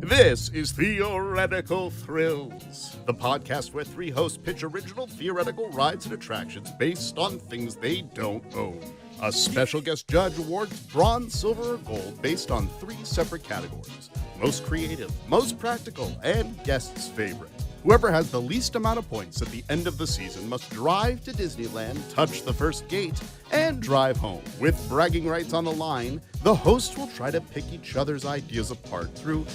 This is Theoretical Thrills, the podcast where three hosts pitch original theoretical rides and attractions based on things they don't own. A special guest judge awards bronze, silver, or gold based on three separate categories: most creative, most practical, and guest's favorite. Whoever has the least amount of points at the end of the season must drive to Disneyland, touch the first gate, and drive home. With bragging rights on the line, the hosts will try to pick each other's ideas apart through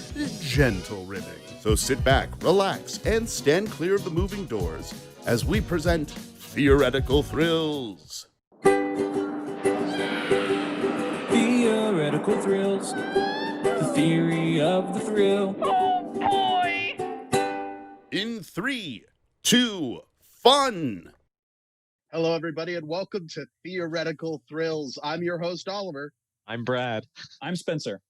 gentle ribbing. So sit back, relax, and stand clear of the moving doors as we present Theoretical Thrills. Theoretical Thrills, the theory of the thrill. In 3, 2, fun! Hello, everybody, and welcome to Theoretical Thrills. I'm your host, Oliver. I'm Brad. I'm Spencer.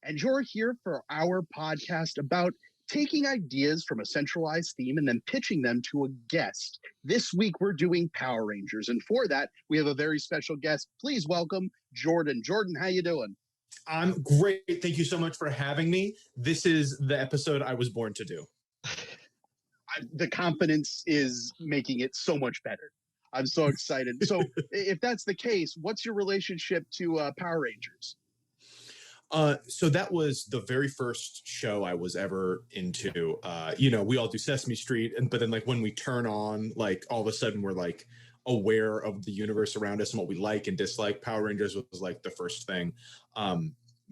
And you're here for our podcast about taking ideas from a centralized theme and then pitching them to a guest. This week, we're doing Power Rangers. And for that, we have a very special guest. Please welcome Jordan. Jordan, how you doing? I'm great. Thank you so much for having me. This is the episode I was born to do. The confidence is making it so much better. I'm so excited. So if that's the case, what's your relationship to Power Rangers? So that was the very first show I was ever into. We all do Sesame Street, but then like when we turn on, like all of a sudden we're like aware of the universe around us and what we like and dislike. Power Rangers was like the first thing.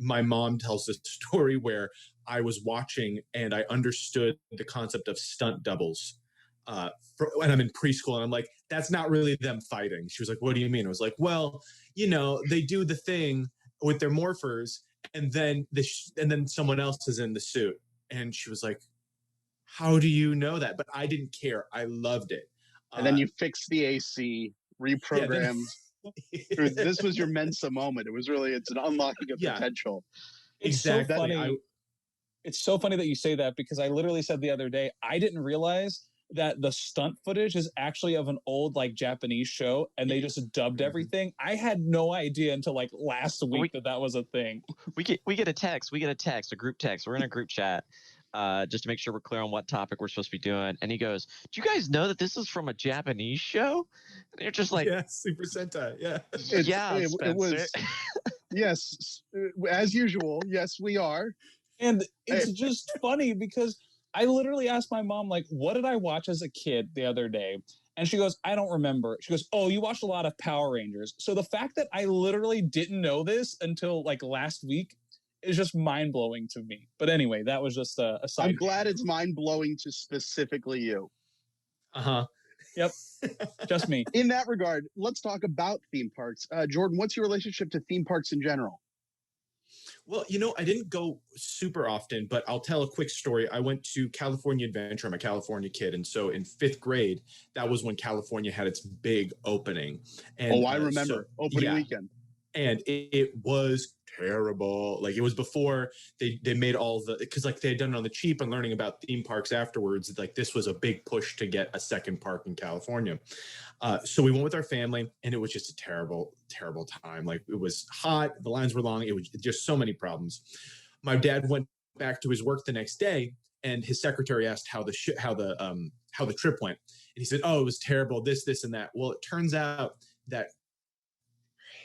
My mom tells this story where I was watching and I understood the concept of stunt doubles. When I'm in preschool and I'm like, that's not really them fighting. She was like, what do you mean? I was like, well, they do the thing with their morphers and then and then someone else is in the suit. And she was like, how do you know that? But I didn't care. I loved it. And then you fixed the AC, reprogrammed. This was your Mensa moment. It's an unlocking of potential. Exactly. So funny. It's so funny that you say that because I literally said the other day, I didn't realize that the stunt footage is actually of an old like Japanese show and they just dubbed everything. I had no idea until like last week that was a thing. We get a text. A group text. We're in a group chat just to make sure we're clear on what topic we're supposed to be doing. And he goes, do you guys know that this is from a Japanese show? And you're just like, yeah, Super Sentai. Yeah. It was, yes, as usual. Yes, we are. And it's just funny because I literally asked my mom, like, what did I watch as a kid the other day? And she goes, I don't remember. She goes, oh, you watched a lot of Power Rangers. So the fact that I literally didn't know this until like last week is just mind-blowing to me. But anyway, that was just a side. I'm glad it's mind-blowing to specifically you. Uh-huh. Yep. Just me. In that regard, let's talk about theme parks. Jordan, what's your relationship to theme parks in general? Well, I didn't go super often, but I'll tell a quick story. I went to California Adventure. I'm a California kid. And so in 5th grade, that was when California had its big opening. And, I remember. Opening weekend. And it was terrible. Like it was before they made all because like they had done it on the cheap and learning about theme parks afterwards. Like this was a big push to get a second park in California. So we went with our family and it was just a terrible, terrible time. Like it was hot. The lines were long. It was just so many problems. My dad went back to his work the next day and his secretary asked how the trip went. And he said, oh, it was terrible. This, and that. Well, it turns out that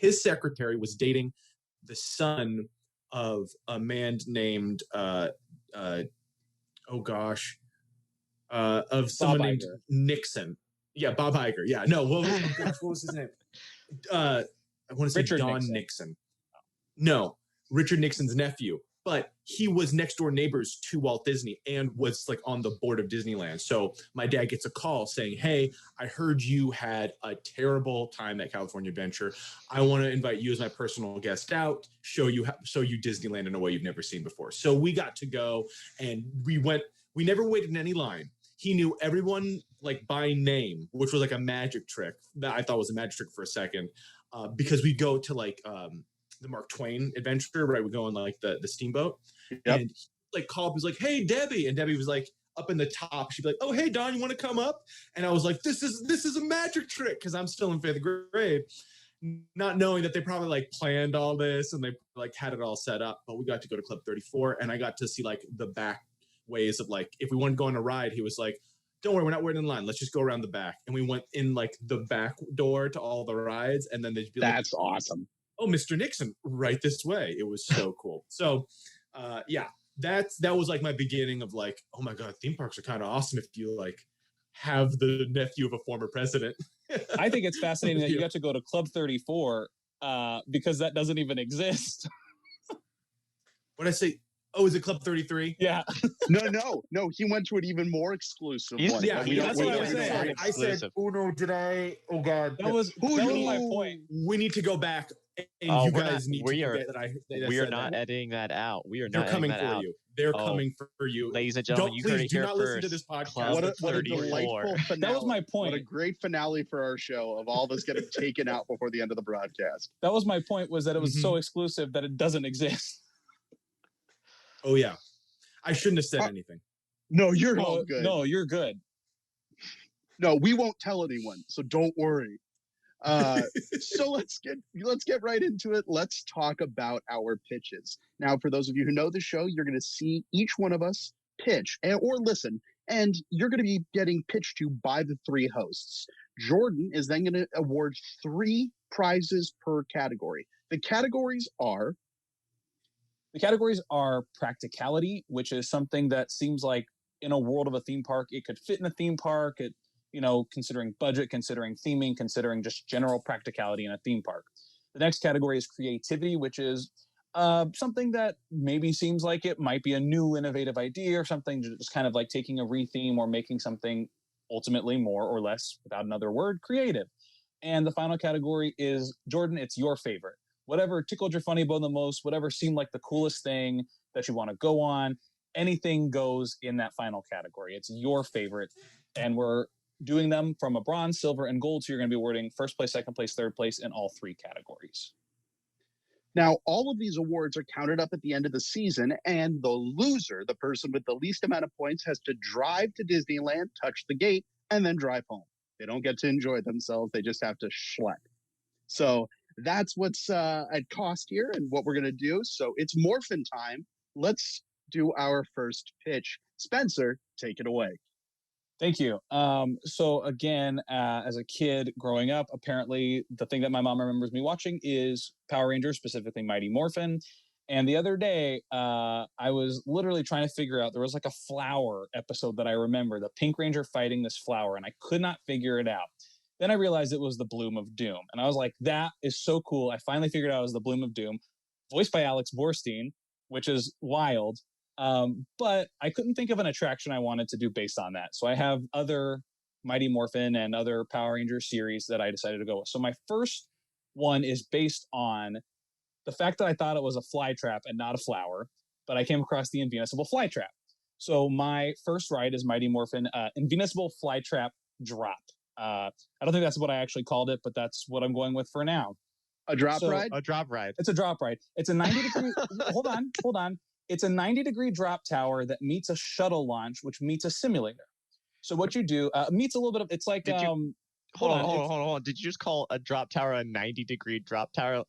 his secretary was dating the son of a man named of someone named Nixon. Yeah, Bob Iger. Yeah, no. What was his name? I want to say Richard Don Nixon. No, Richard Nixon's nephew. But he was next door neighbors to Walt Disney and was like on the board of Disneyland. So my dad gets a call saying, hey, I heard you had a terrible time at California Adventure. I want to invite you as my personal guest out, show you Disneyland in a way you've never seen before. So we got to go and we never waited in any line. He knew everyone like by name, which was like a magic trick that I thought was a magic trick for a second, because we go to like the Mark Twain adventure, right? We go on like the steamboat. Yep. And he like called, was like, hey, Debbie. And Debbie was like up in the top. She'd be like, oh, hey, Don, you want to come up? And I was like, this is a magic trick because I'm still in 5th grade. not knowing that they probably like planned all this and they like had it all set up. But we got to go to Club 34, and I got to see like the back ways of like, if we wanted to go on a ride, he was like, don't worry, we're not waiting in line. Let's just go around the back. And we went in like the back door to all the rides. And then they'd be That's awesome. Oh, Mr. Nixon, right this way. It was so cool. So yeah, that was like my beginning of like, oh my God, theme parks are kind of awesome if you like have the nephew of a former president. I think it's fascinating that you got to go to Club 34 because that doesn't even exist. What did I say? Oh, is it Club 33? Yeah. No. He went to an even more exclusive one. Yeah, that's what I was saying. I said, oh no, did I? Oh God. That was my point. We need to go back, and you guys need to forget that we are not editing that out. We are not coming editing that for out. you. They're coming for you. Ladies and gentlemen, you heard it here do not first. listen to this podcast. What a delightful finale. That was my point. What a great finale for our show of all of us getting taken out before the end of the broadcast. That was my point, was that it was so exclusive that it doesn't exist. Oh, yeah. I shouldn't have said anything. No, you're all good. No, you're good. No, we won't tell anyone, so don't worry. So let's get right into it. Let's talk about our pitches. Now, for those of you who know the show, you're going to see each one of us pitch or listen, and you're going to be getting pitched to by the three hosts. Jordan is then going to award 3 prizes per category. The categories are practicality, which is something that seems like in a world of a theme park, it could fit in a theme park. It, considering budget, considering theming, considering just general practicality in a theme park. The next category is creativity, which is something that maybe seems like it might be a new innovative idea or something, just kind of like taking a retheme or making something ultimately more or less, without another word, creative. And the final category is, Jordan, it's your favorite. Whatever tickled your funny bone the most, whatever seemed like the coolest thing that you want to go on, anything goes in that final category. It's your favorite. And we're doing them from a bronze, silver, and gold. So you're going to be awarding first place, second place, third place in all 3 categories. Now, all of these awards are counted up at the end of the season, and the loser, the person with the least amount of points, has to drive to Disneyland, touch the gate, and then drive home. They don't get to enjoy themselves. They just have to schlep. So that's what's at cost here and what we're going to do. So it's Morphin Time. Let's do our first pitch. Spencer, take it away. Thank you. So again, as a kid growing up, apparently the thing that my mom remembers me watching is Power Rangers, specifically Mighty Morphin. And the other day, I was literally trying to figure out, there was like a flower episode that I remember, the Pink Ranger fighting this flower, and I could not figure it out. Then I realized it was the Bloom of Doom. And I was like, that is so cool. I finally figured out it was the Bloom of Doom, voiced by Alex Borstein, which is wild. But I couldn't think of an attraction I wanted to do based on that. So I have other Mighty Morphin and other Power Ranger series that I decided to go with. So my first one is based on the fact that I thought it was a fly trap and not a flower, but I came across the Invincible Fly Trap. So my first ride is Mighty Morphin Invincible Fly Trap Drop. I don't think that's what I actually called it, but that's what I'm going with for now. A drop ride? A drop ride. It's a drop ride. It's a 90-degree... hold on. It's a 90-degree drop tower that meets a shuttle launch, which meets a simulator. So what you do meets a little bit of... It's like... Hold on. Did you just call a drop tower a 90-degree drop tower?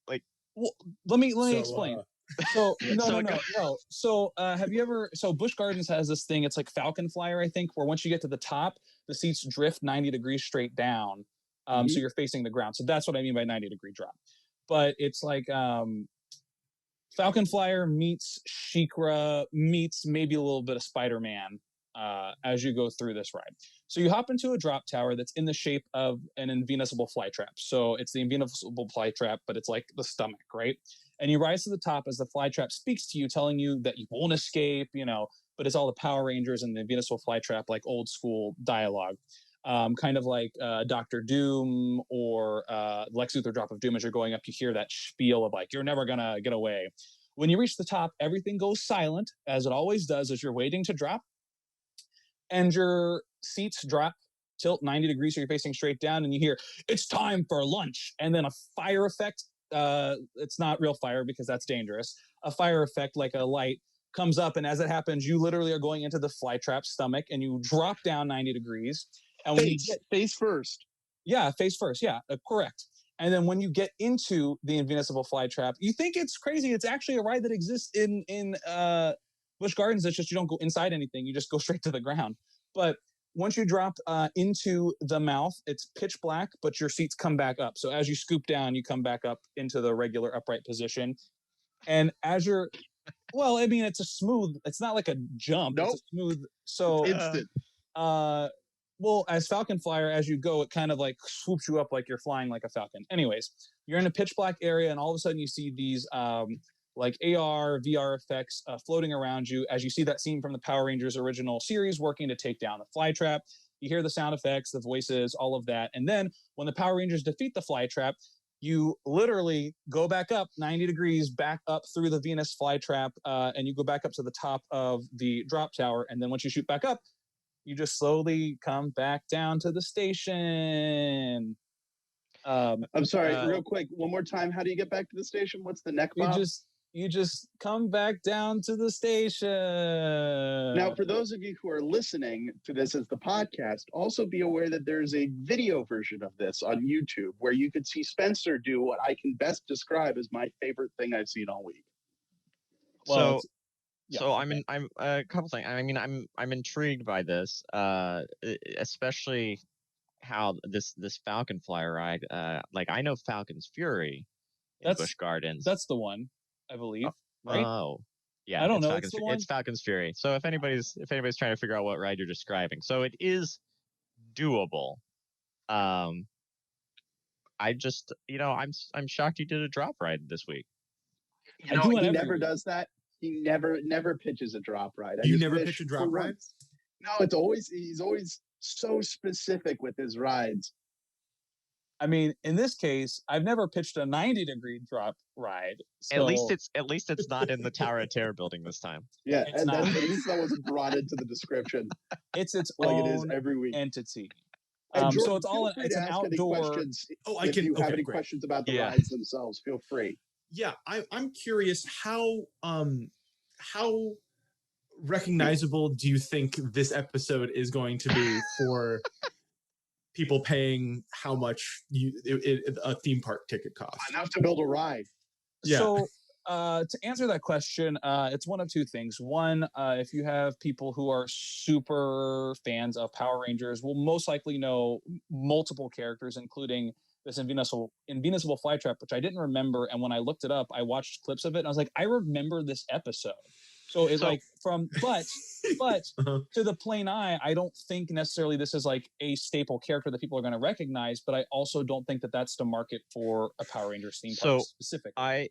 Like, well, let me explain. So no. So have you ever? So Busch Gardens has this thing. It's like Falcon Flyer, I think, where once you get to the top, the seats drift 90 degrees straight down. So you're facing the ground. So that's what I mean by 90-degree drop. But it's like Falcon Flyer meets SheiKra meets maybe a little bit of Spider-Man as you go through this ride. So you hop into a drop tower that's in the shape of an invincible fly trap. So it's the invincible fly trap, but it's like the stomach, right? And you rise to the top as the fly trap speaks to you, telling you that you won't escape, but it's all the Power Rangers and the invincible fly trap, like old school dialogue. Kind of like Dr. Doom or Lex Luthor Drop of Doom. As you're going up, you hear that spiel of like, you're never gonna get away. When you reach the top, everything goes silent, as it always does as you're waiting to drop. And your seats drop, tilt 90 degrees so you're facing straight down, and you hear, it's time for lunch. And then a fire effect, it's not real fire because that's dangerous. A fire effect like a light comes up, and as it happens, you literally are going into the fly trap stomach, and you drop down 90 degrees. And when you get face first. Yeah, face first. Yeah, correct. And then when you get into the Invincible Flytrap, you think it's crazy. It's actually a ride that exists in Busch Gardens. It's just you don't go inside anything. You just go straight to the ground. But once you drop into the mouth, it's pitch black, but your seats come back up. So as you scoop down, you come back up into the regular upright position. And as you're, well, I mean, it's not like a jump. Nope. It's a smooth. So Instant. Well, as Falcon Flyer, as you go, it kind of like swoops you up like you're flying like a falcon. Anyways, you're in a pitch black area, and all of a sudden you see these like AR, VR effects floating around you as you see that scene from the Power Rangers original series working to take down the Flytrap. You hear the sound effects, the voices, all of that. And then when the Power Rangers defeat the Flytrap, you literally go back up 90 degrees, back up through the Venus Flytrap, and you go back up to the top of the drop tower. And then once you shoot back up, you just slowly come back down to the station. I'm sorry, real quick, one more time. How do you get back to the station? What's the neck bob? You just come back down to the station. Now, for those of you who are listening to this as the podcast, also be aware that there's a video version of this on YouTube where you could see Spencer do what I can best describe as my favorite thing I've seen all week. Well, yeah. So I'm a couple things. I mean, I'm intrigued by this, especially how this Falcon Flyer ride. Like I know Falcon's Fury in Busch Gardens. That's the one, I believe. Right? Oh, yeah. I don't know. It's Falcon's Fury. So if anybody's trying to figure out what ride you're describing, so it is doable. I just, I'm shocked you did a drop ride this week. He never does that. He never pitches a drop ride. You never pitch a drop ride? No, he's always so specific with his rides. I mean, in this case, I've never pitched a 90-degree drop ride. So at least it's not in the Tower of Terror building this time. Yeah, at least that was brought into the description. It's like own it is every week. entity. Jordan, so it's an outdoor. If you have any questions about the rides themselves, feel free. Yeah, I'm curious how recognizable do you think this episode is going to be for people paying how much a theme park ticket costs? Enough to build a ride. Yeah. So to answer that question, it's one of two things. One, if you have people who are super fans of Power Rangers, will most likely know multiple characters, including this Invincible Flytrap, which I didn't remember. And when I looked it up, I watched clips of it and I was like, I remember this episode. But to the plain eye, I don't think necessarily this is like a staple character that people are going to recognize, but I also don't think that that's the market for a Power Rangers theme park specifically.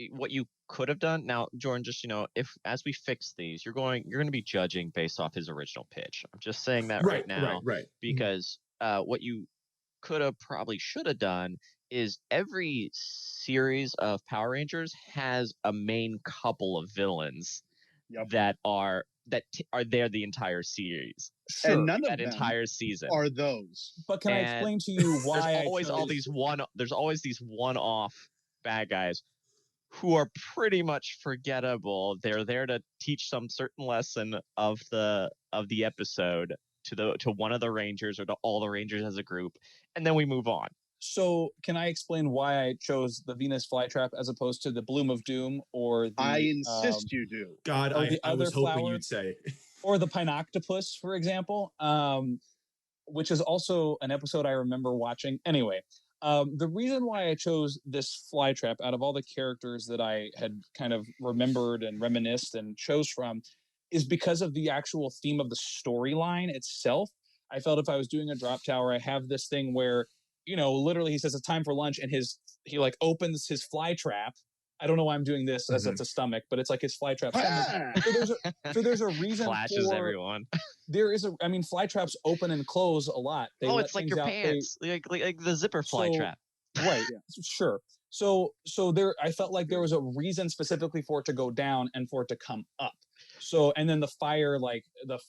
What you could have done now, Jordan, just, if as we fix these, you're going to be judging based off his original pitch. I'm just saying that right now, right. Because what you could have probably should have done is every series of Power Rangers has a main couple of villains that are there the entire series. Sure. And none of them entire season are those. But can I explain to you why there's always these one-off bad guys who are pretty much forgettable. They're there to teach some certain lesson of the episode to one of the Rangers or to all the Rangers as a group, and then we move on. So can I explain why I chose the Venus Flytrap as opposed to the Bloom of Doom or the... I insist you do. God, I was hoping you'd say. Or the Pinoctopus, for example, which is also an episode I remember watching. Anyway, the reason why I chose this Flytrap out of all the characters that I had kind of remembered and reminisced and chose from is because of the actual theme of the storyline itself. I felt if I was doing a drop tower, I have this thing where, literally he says it's time for lunch and he like opens his fly trap. I don't know why I'm doing this as it's a stomach, but it's like his fly trap. So there's a reason flashes for everyone. Fly traps open and close a lot. It's like your pants, like the zipper fly trap. Right. Yeah, sure. So there, I felt like there was a reason specifically for it to go down and for it to come up. So, and then the fire, like the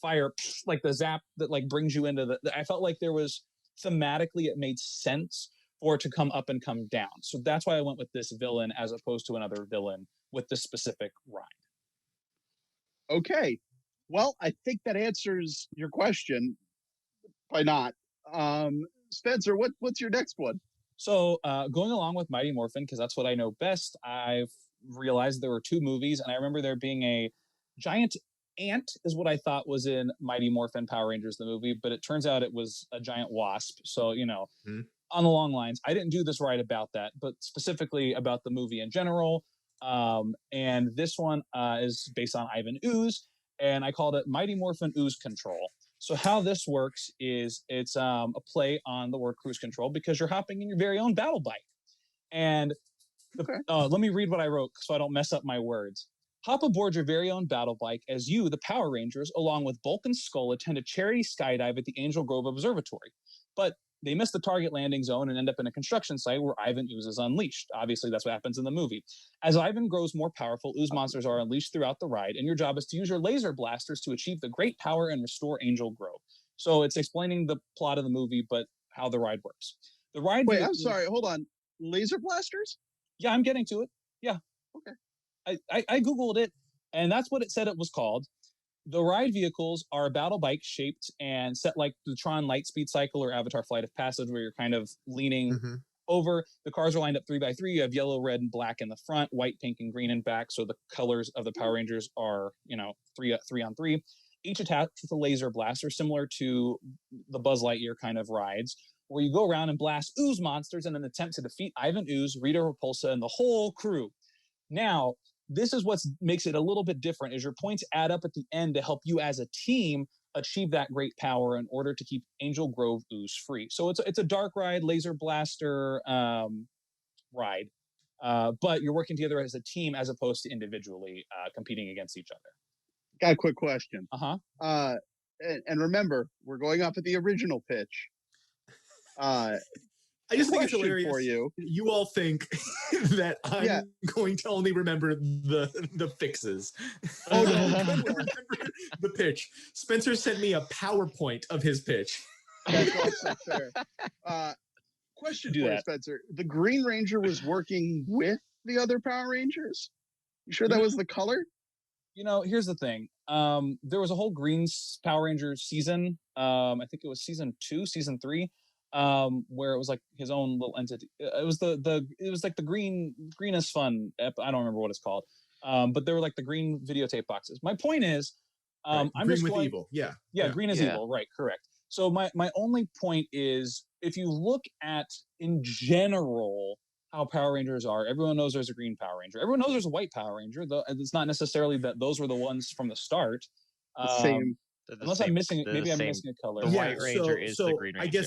zap that like brings you into I felt like there was thematically, it made sense for it to come up and come down. So that's why I went with this villain as opposed to another villain with this specific ride. Okay. Well, I think that answers your question. Why not? Spencer, what's your next one? So going along with Mighty Morphin, because that's what I know best, I've realized there were 2 movies, and I remember there being a giant ant is what I thought was in Mighty Morphin Power Rangers, the movie, but it turns out it was a giant wasp. So, on the long lines, I didn't do this right about that, but specifically about the movie in general. And this one is based on Ivan Ooze, and I called it Mighty Morphin Ooze Control. So how this works is it's a play on the word cruise control because you're hopping in your very own battle bike. And let me read what I wrote so I don't mess up my words. Hop aboard your very own battle bike as you, the Power Rangers, along with Bulk and Skull, attend a charity skydive at the Angel Grove Observatory. But they miss the target landing zone and end up in a construction site where Ivan Ooze is unleashed. Obviously, that's what happens in the movie. As Ivan grows more powerful, Ooze monsters are unleashed throughout the ride, and your job is to use your laser blasters to achieve the great power and restore Angel Grove. So it's explaining the plot of the movie, but how the ride works. The ride. Wait, I'm sorry. Hold on. Laser blasters? Yeah, I'm getting to it. Yeah. Okay. I Googled it, and that's what it said it was called. The ride vehicles are battle bikes shaped and set like the Tron Lightspeed Cycle or Avatar Flight of Passage, where you're kind of leaning over. The cars are lined up 3 by 3. You have yellow, red, and black in the front, white, pink, and green in back. So the colors of the Power Rangers are, 3 on 3. Each attached with a laser blaster, similar to the Buzz Lightyear kind of rides, where you go around and blast Ooze monsters in an attempt to defeat Ivan Ooze, Rita Repulsa, and the whole crew. Now, this is what makes it a little bit different, is your points add up at the end to help you as a team achieve that great power in order to keep Angel Grove Ooze free. So it's a dark ride, laser blaster ride, but you're working together as a team as opposed to individually competing against each other. Got a quick question. Uh-huh. And remember, we're going off at the original pitch. I just think it's Question hilarious. for you. You all think that I'm going to only remember the fixes. Oh, no. I'm going to remember the pitch. Spencer sent me a PowerPoint of his pitch. That's also fair. Question for you, Spencer. The Green Ranger was working with the other Power Rangers? You sure that was the color? Here's the thing. There was a whole Green Power Rangers season. I think it was season 2, season 3. Where it was like his own little entity. It was it was like the green is fun. I don't remember what it's called. But there were like the green videotape boxes. My point is, Right. I'm green just with going, evil. Yeah. Green is evil. Right. Correct. So my only point is, if you look at in general how Power Rangers are, everyone knows there's a green Power Ranger. Everyone knows there's a white Power Ranger. Though it's not necessarily that those were the ones from the start. Same. Unless I'm missing, maybe I'm missing a color. The White Ranger is the Green Ranger.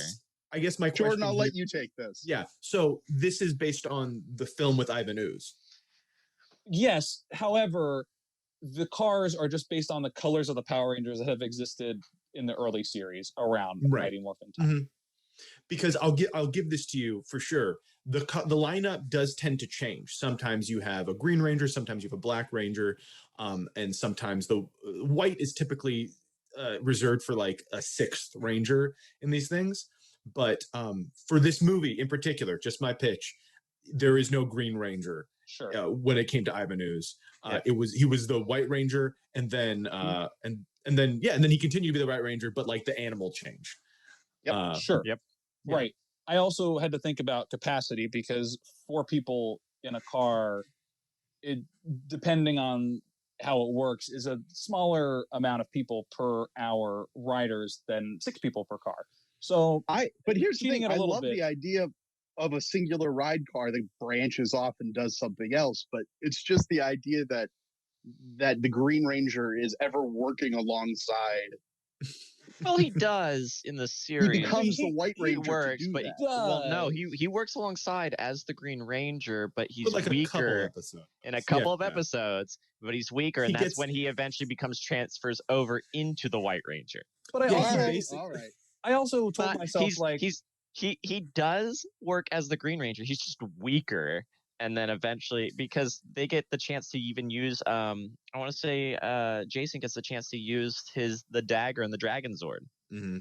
I guess my question. Jordan, I'll let you take this. Yeah. So this is based on the film with Ivan Ooze. Yes. However, the cars are just based on the colors of the Power Rangers that have existed in the early series around Mighty Morphin Time. Mm-hmm. Because I'll give this to you for sure. The lineup does tend to change. Sometimes you have a Green Ranger, sometimes you have a Black Ranger, and sometimes the white is typically reserved for like a 6th Ranger in these things. But for this movie in particular, just my pitch, there is no Green Ranger. Sure. When it came to Ivan Ooze, he was the White Ranger, and then and then he continued to be the White Ranger, but like the animal change. Yep. Sure. Yep. Right. I also had to think about capacity because 4 people in a car, depending on how it works, is a smaller amount of people per hour riders than 6 people per car. So but here's the thing. I love the idea of a singular ride car that branches off and does something else, but it's just the idea that the Green Ranger is ever working alongside. Well, he does in the series. He becomes the White Ranger. He works, to do but that. he works alongside as the Green Ranger, but he's like weaker in a couple of episodes. But he's weaker, and that's when he eventually transfers over into the White Ranger. But all right. I also told myself he does work as the Green Ranger. He's just weaker, and then eventually, because they get the chance to even use I want to say Jason gets the chance to use the dagger and the Dragon Zord. Mm-hmm.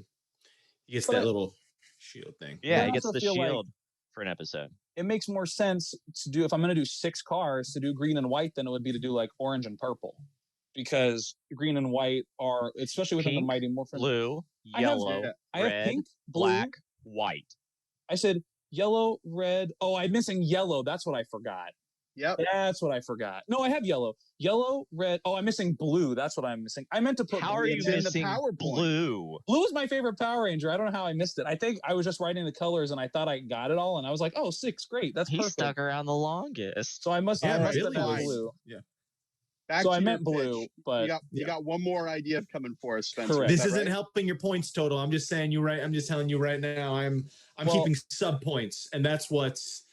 He gets that little shield thing. Yeah, he gets the shield for an episode. It makes more sense to do, if I'm going to do 6 cars, to do green and white than it would be to do like orange and purple, because green and white are, especially within Pink, the Mighty Morphin, blue, yellow, I have red, pink, blue, black, white. I said Yellow, red. Oh, I'm missing yellow. That's what I forgot. Yep. That's what I forgot. No, I have yellow. Yellow, red. Oh, I'm missing blue. That's what I'm missing. I meant to put. How are you It's in the missing PowerPoint. blue? Blue is my favorite Power Ranger. I don't know how I missed it. I think I was just writing the colors and I thought I got it all, and I was like, "Oh, 6, great, that's He perfect." stuck around the longest. So I must Yeah, have Billy meant was- blue. Yeah. Back So to I your meant pitch. blue, but You got one more idea coming for us, Spencer. Correct. Is This that isn't right? helping your points total. I'm just saying I'm just telling you right now. I'm Well- keeping sub points, and that's what's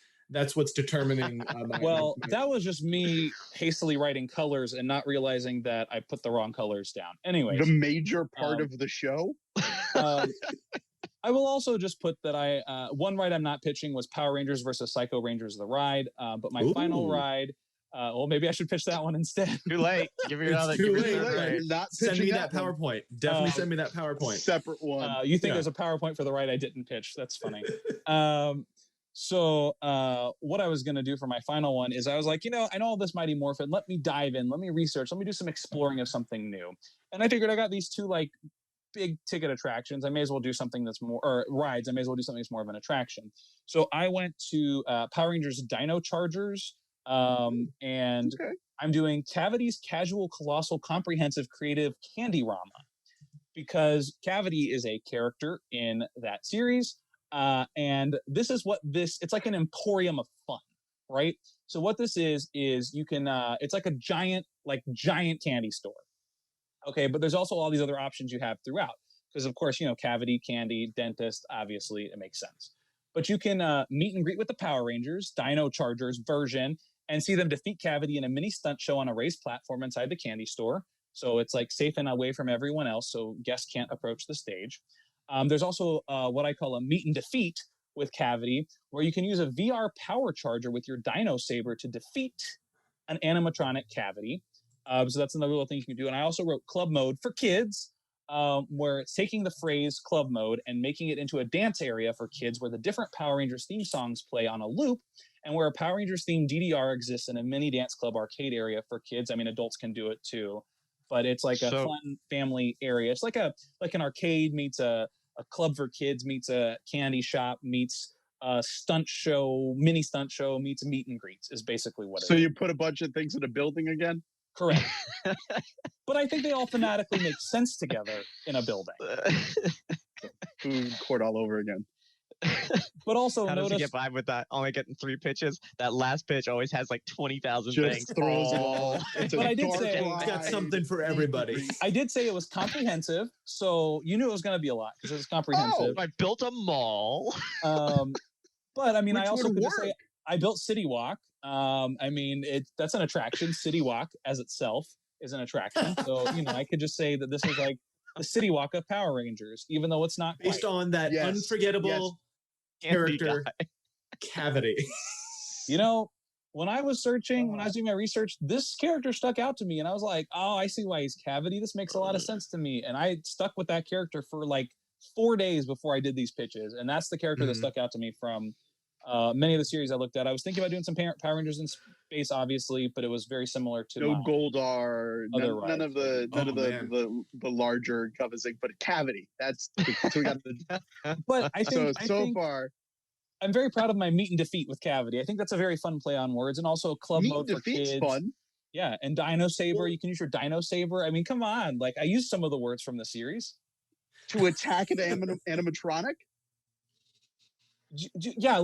determining. well, that was just me hastily writing colors and not realizing that I put the wrong colors down. Anyways, the major part um, of the show? I will also just put that one ride I'm not pitching was Power Rangers versus Psycho Rangers the ride, but my final Ooh. ride. Well, maybe I should pitch that one instead. Too late. Give me It's another. too Give me late. another Right. grade. You're not Send me pitching that one. PowerPoint. Definitely send me that PowerPoint. Separate one. You think Yeah. there's a PowerPoint for the ride I didn't pitch? That's funny. So what I was going to do for my final one is I was like, I know all this Mighty Morphin. Let me dive in. Let me research. Let me do some exploring of something new. And I figured I got these two big ticket attractions. I may as well do something that's more, or rides. I may as well do something that's more of an attraction. So I went to Power Rangers Dino Chargers, and Okay. I'm doing Cavity's Casual Colossal Comprehensive Creative Candy Rama, because Cavity is a character in that series. And this is it's like an emporium of fun, right? So what this is you can, it's like a giant candy store. Okay, but there's also all these other options you have throughout. Because of course, Cavity, candy, dentist, obviously it makes sense. But you can meet and greet with the Power Rangers, Dino Chargers version, and see them defeat Cavity in a mini stunt show on a raised platform inside the candy store. So it's safe and away from everyone else, so guests can't approach the stage. There's also what I call a meet and defeat with Cavity, where you can use a VR power charger with your Dino Saber to defeat an animatronic Cavity. So that's another little thing you can do. And I also wrote Club Mode for kids, where it's taking the phrase Club Mode and making it into a dance area for kids where the different Power Rangers theme songs play on a loop, and where a Power Rangers themed DDR exists in a mini dance club arcade area for kids. I mean, adults can do it too, but it's like a fun family area. It's like an arcade meets a club for kids meets a candy shop meets a mini stunt show meets meet and greets is basically what it is. So you put a bunch of things in a building again? Correct. But I think they all phonetically make sense together in a building. Food court all over again. But also How does he notice, get by with that? Only getting 3 pitches. That last pitch always has 20,000 Just things. throws it all. It's But a I did dark say- It's got ride. something for everybody. I did say it was comprehensive, so you knew it was going to be a lot because it was comprehensive. I built a mall. But I mean, Which I also would could just say work. I built City Walk. I mean, that's an attraction. City Walk as itself is an attraction. So I could just say that this is like the City Walk of Power Rangers, even though it's not Based quite. on that Yes. unforgettable Candy character guy. Cavity. When I was searching, when I was doing my research, this character stuck out to me, and I was like, "Oh, I see why he's Cavity. This makes a lot of sense to me." And I stuck with that character for 4 days before I did these pitches, and that's the character that Mhm. stuck out to me from many of the series I looked at. I was thinking about doing some Power Rangers in space, obviously, but it was very similar to No my Goldar, other none of the Oh, the larger encompassing, but Cavity. That's so we got the But I think so far. I'm very proud of my meet and defeat with Cavity. I think that's a very fun play on words, and also club Meet mode and for defeat's kids. fun. Yeah, and Dino Saber. You can use your Dino Saber. I mean, come on! I used some of the words from the series. To attack an animatronic. Yeah,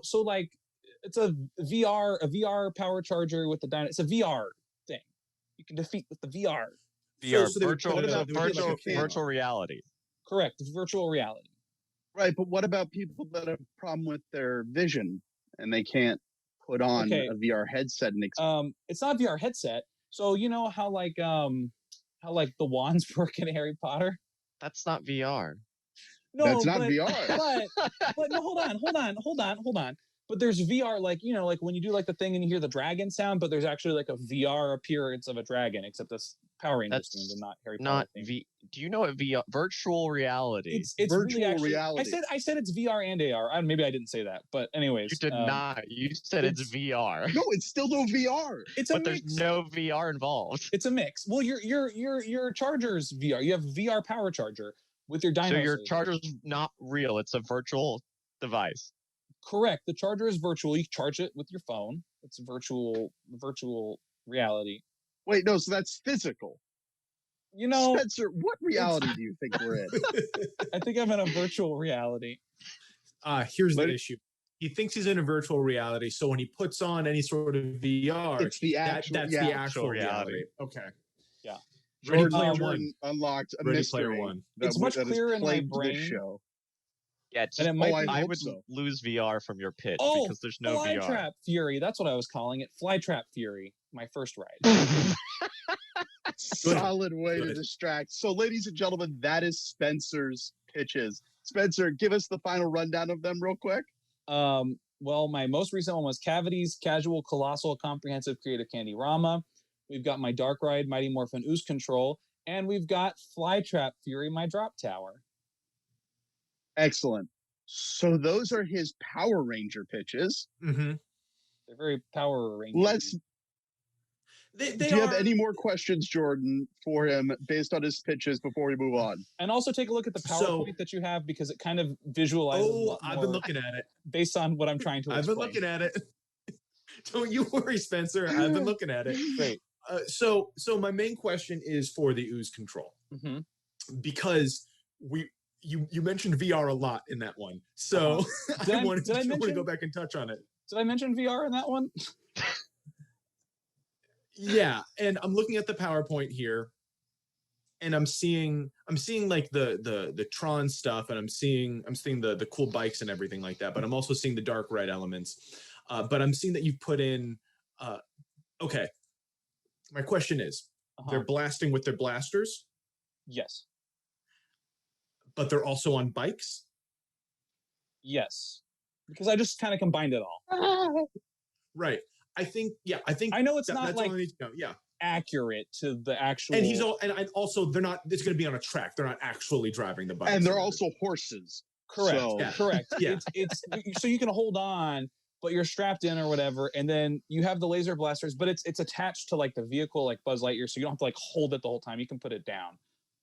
so it's a VR power charger with the Dino. It's a VR thing. You can defeat with the VR. VR, So they would put it up, they would get like a camera. virtual reality. Correct, virtual reality. Right, but what about people that have a problem with their vision and they can't put on Okay. a VR headset and It's not VR headset. So you know how the wands work in Harry Potter. That's not VR. No, That's not but, VR. But no, hold on. But there's VR, like when you do the thing and you hear the dragon sound, but there's actually a VR appearance of a dragon, except that's Power Rangers That's themed and not Harry Potter Not themed. Do you know what VR virtual reality? It's virtual really actually, reality. I said it's VR and AR. Maybe I didn't say that, but anyways, You did not. You said it's VR. No, it's still no VR. It's a But mix. there's no VR involved. It's a mix. Well, your charger's VR. You have VR power charger with your Dino. So your Saber. charger's not real. It's a virtual device. Correct. The charger is virtual. You charge it with your phone. It's virtual reality. Wait, no, so that's physical. You know, Spencer, what reality do you think we're in? I think I'm in a virtual reality. Here's the issue. He thinks he's in a virtual reality, so when he puts on any sort of VR, It's the actual, that's the actual reality. Okay. Yeah. Jordan unlocked a Ready mystery. Player One. It's much clearer in my brain. Show. Yeah, And it might I hope would so. lose VR from your pitch Oh, because there's no VR. Flytrap Fury. That's what I was calling it. Flytrap Fury. My first ride. Solid way to distract. So, ladies and gentlemen, that is Spencer's pitches. Spencer, give us the final rundown of them real quick. Well, my most recent one was Cavities, Casual, Colossal, Comprehensive, Creative Candy Rama. We've got my Dark Ride, Mighty Morphin Ooze Control. And we've got Flytrap Fury, my Drop Tower. Excellent. So those are his Power Ranger pitches. Mm-hmm. They're very Power Ranger. Do you have any more questions, Jordan, for him based on his pitches before we move on? And also take a look at the PowerPoint that you have because it kind of visualizes. Oh, I've been looking at it. Based on what I'm trying to explain. I've been looking at it. Don't you worry, Spencer. I've been looking at it. Great. So my main question is for the ooze control. Mm-hmm. Because you mentioned VR a lot in that one. So I want to go back and touch on it. Did I mention VR in that one? Yeah, and I'm looking at the PowerPoint here, and I'm seeing like the Tron stuff, and I'm seeing the cool bikes and everything like that. But I'm also seeing the dark red elements. But I'm seeing that you've put in. Okay, my question is, they're blasting with their blasters. Yes. But they're also on bikes. Yes, because I just kind of combined it all. Right. I think I know it's not that's like all I need to know. Yeah, accurate to the actual. And also they're not. It's going to be on a track. They're not actually driving the bike. And they're also horses. Correct. So. Yeah. Correct. Yeah. It's so you can hold on, but you're strapped in or whatever, and then you have the laser blasters, but it's attached to like the vehicle, like Buzz Lightyear, so you don't have to like hold it the whole time. You can put it down.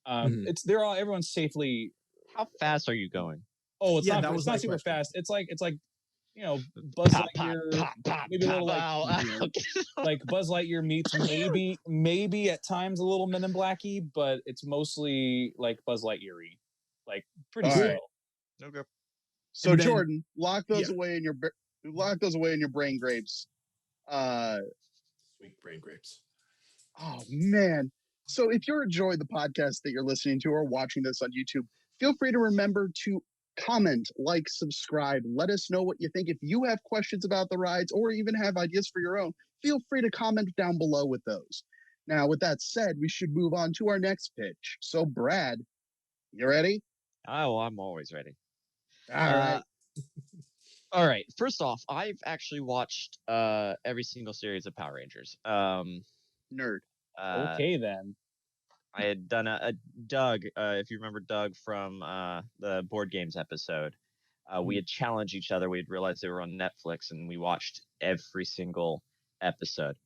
Everyone's safely. How fast are you going? Oh, it's not super fast. It's like Buzz Lightyear, maybe a little like Buzz Lightyear meets maybe at times a little Men in Blacky, but it's mostly like Buzz Lightyear-y, like pretty slow. Okay. So then, Jordan, lock those away in your brain grapes. Sweet brain grapes. Oh man. So if you're enjoying the podcast that you're listening to or watching this on YouTube, feel free to remember to comment, like, subscribe. Let us know what you think. If you have questions about the rides or even have ideas for your own, feel free to comment down below with those. Now, with that said, we should move on to our next pitch. So, Brad, you ready? Oh, I'm always ready. All right. All right. First off, I've actually watched every single series of Power Rangers. Nerd. Okay, then. I had done a Doug, if you remember Doug from the board games episode. We had challenged each other. We had realized they were on Netflix, and we watched every single episode.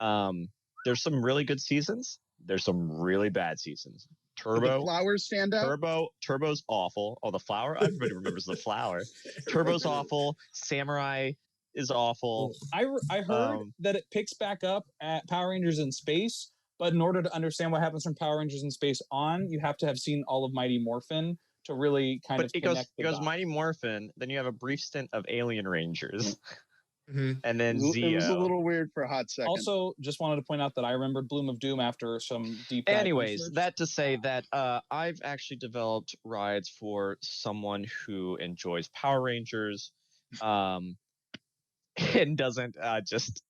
There's some really good seasons. There's some really bad seasons. The flowers stand out? Turbo's awful. Oh, the flower? Everybody remembers the flower. Turbo's awful. Samurai is awful. I heard that it picks back up at Power Rangers in Space, but in order to understand what happens from Power Rangers in Space on, you have to have seen all of Mighty Morphin to really kind of connect the dots. Mighty Morphin, then you have a brief stint of Alien Rangers, and then Zeo. It was a little weird for a hot second. Also, just wanted to point out that I remembered Bloom of Doom after some deep dive Anyways, research. that to say that I've actually developed rides for someone who enjoys Power Rangers and doesn't just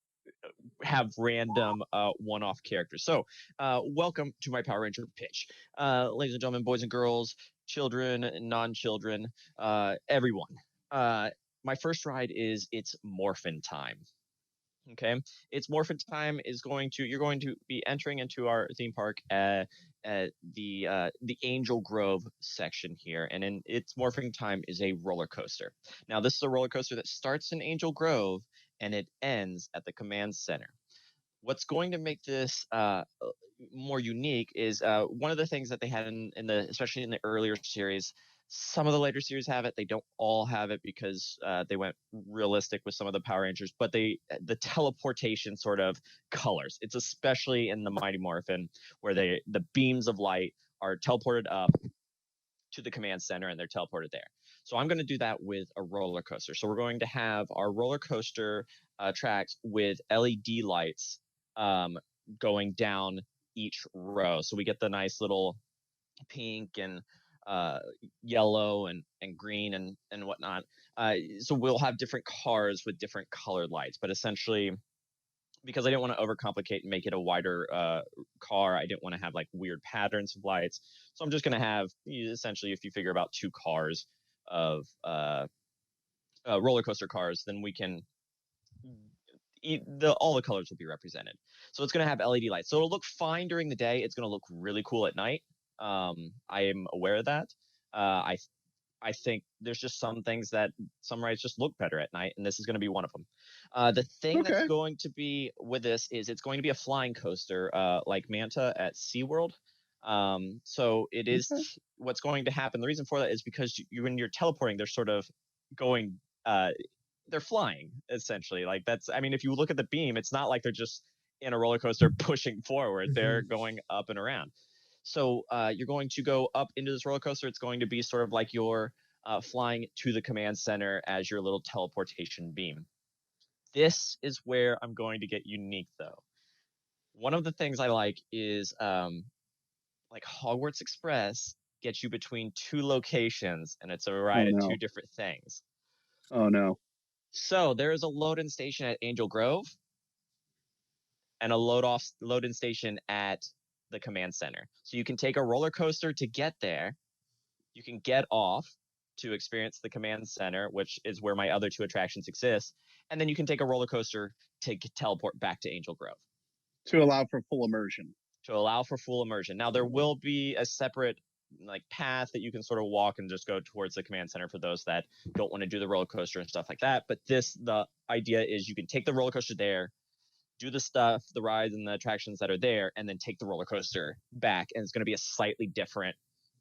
have random one-off characters. So welcome to my Power Ranger pitch. Ladies and gentlemen, boys and girls, children, non-children, everyone. My first ride is It's Morphin Time. Okay, It's Morphin Time you're going to be entering into our theme park at the Angel Grove section here, and in It's Morphin Time is a roller coaster. Now, this is a roller coaster that starts in Angel Grove and it ends at the command center. What's going to make this more unique is one of the things that they had in the especially in the earlier series Some of the later series have it. They don't all have it because they went realistic with some of the Power Rangers, but the teleportation sort of colors. It's especially in the Mighty Morphin where the beams of light are teleported up to the command center and they're teleported there. So I'm going to do that with a roller coaster. So we're going to have our roller coaster tracks with LED lights going down each row. So we get the nice little pink and yellow and green and whatnot. So we'll have different cars with different colored lights, but essentially, because I didn't want to overcomplicate and make it a wider car, I didn't want to have like weird patterns of lights. So I'm just going to have essentially, if you figure about 2 cars of roller coaster cars, then we can all the colors will be represented. So it's going to have LED lights. So it'll look fine during the day. It's going to look really cool at night. I am aware of that. I think there's just some things that some rides just look better at night, and this is going to be one of them. The thing that's going to be with this is it's going to be a flying coaster, like Manta at SeaWorld. So it is what's going to happen. The reason for that is because when you're teleporting, they're sort of going, they're flying essentially. Like that's, I mean, if you look at the beam, it's not like they're just in a roller coaster pushing forward. They're going up and around. So you're going to go up into this roller coaster. It's going to be sort of like you're flying to the command center as your little teleportation beam. This is where I'm going to get unique, though. One of the things I like is like Hogwarts Express gets you between 2 locations, and it's a ride at 2 different things. Oh, no. So there is a load-in station at Angel Grove and a load-in station at the command center. So you can take a roller coaster to get there. You can get off to experience the command center, which is where my other 2 attractions exist. And then you can take a roller coaster to teleport back to Angel Grove. To allow for full immersion. Now, there will be a separate like path that you can sort of walk and just go towards the command center for those that don't want to do the roller coaster and stuff like that. But the idea is you can take the roller coaster there, do the stuff, the rides and the attractions that are there, and then take the roller coaster back. And it's going to be a slightly different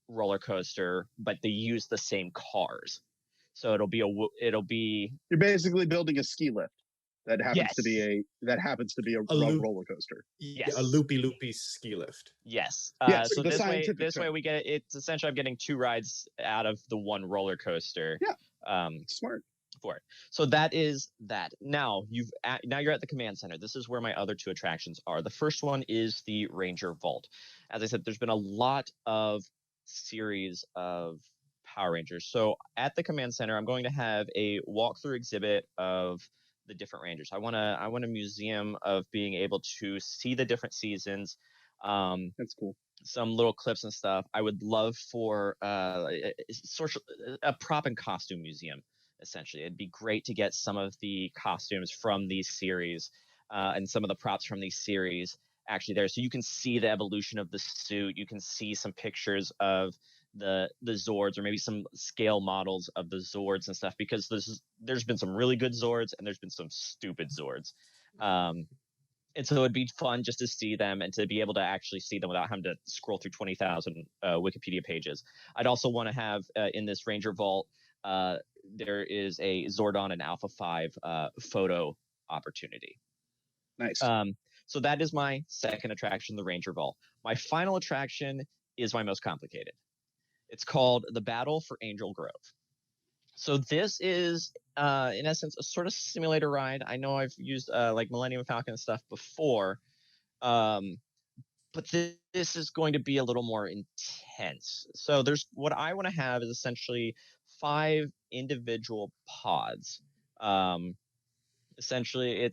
roller coaster, but they use the same cars. So it'll be you're basically building a ski lift that happens to be a roller coaster. Yes. A loopy ski lift. Yes. Yes, so this way we get it's essentially I'm getting 2 rides out of the one roller coaster. Yeah. Smart. For it. So that is that. Now you're at the command center. This is where my other 2 attractions are. The first one is the Ranger Vault. As I said, there's been a lot of series of Power Rangers. So at the command center, I'm going to have a walkthrough exhibit of the different Rangers. I want a museum of being able to see the different seasons. That's cool. Some little clips and stuff. I would love for a prop and costume museum. Essentially, it'd be great to get some of the costumes from these series and some of the props from these series actually there, so you can see the evolution of the suit. You can see some pictures of the Zords, or maybe some scale models of the Zords and stuff, because there's been some really good Zords and there's been some stupid Zords. And so it'd be fun just to see them and to be able to actually see them without having to scroll through 20,000 Wikipedia pages. I'd also want to have in this Ranger Vault, there is a Zordon and Alpha 5 photo opportunity. Nice. So that is my second attraction, the Ranger Vault. My final attraction is my most complicated. It's called the Battle for Angel Grove. So this is, in essence, a sort of simulator ride. I know I've used like Millennium Falcon and stuff before, but this is going to be a little more intense. So what I want to have is essentially 5 individual pods. Essentially,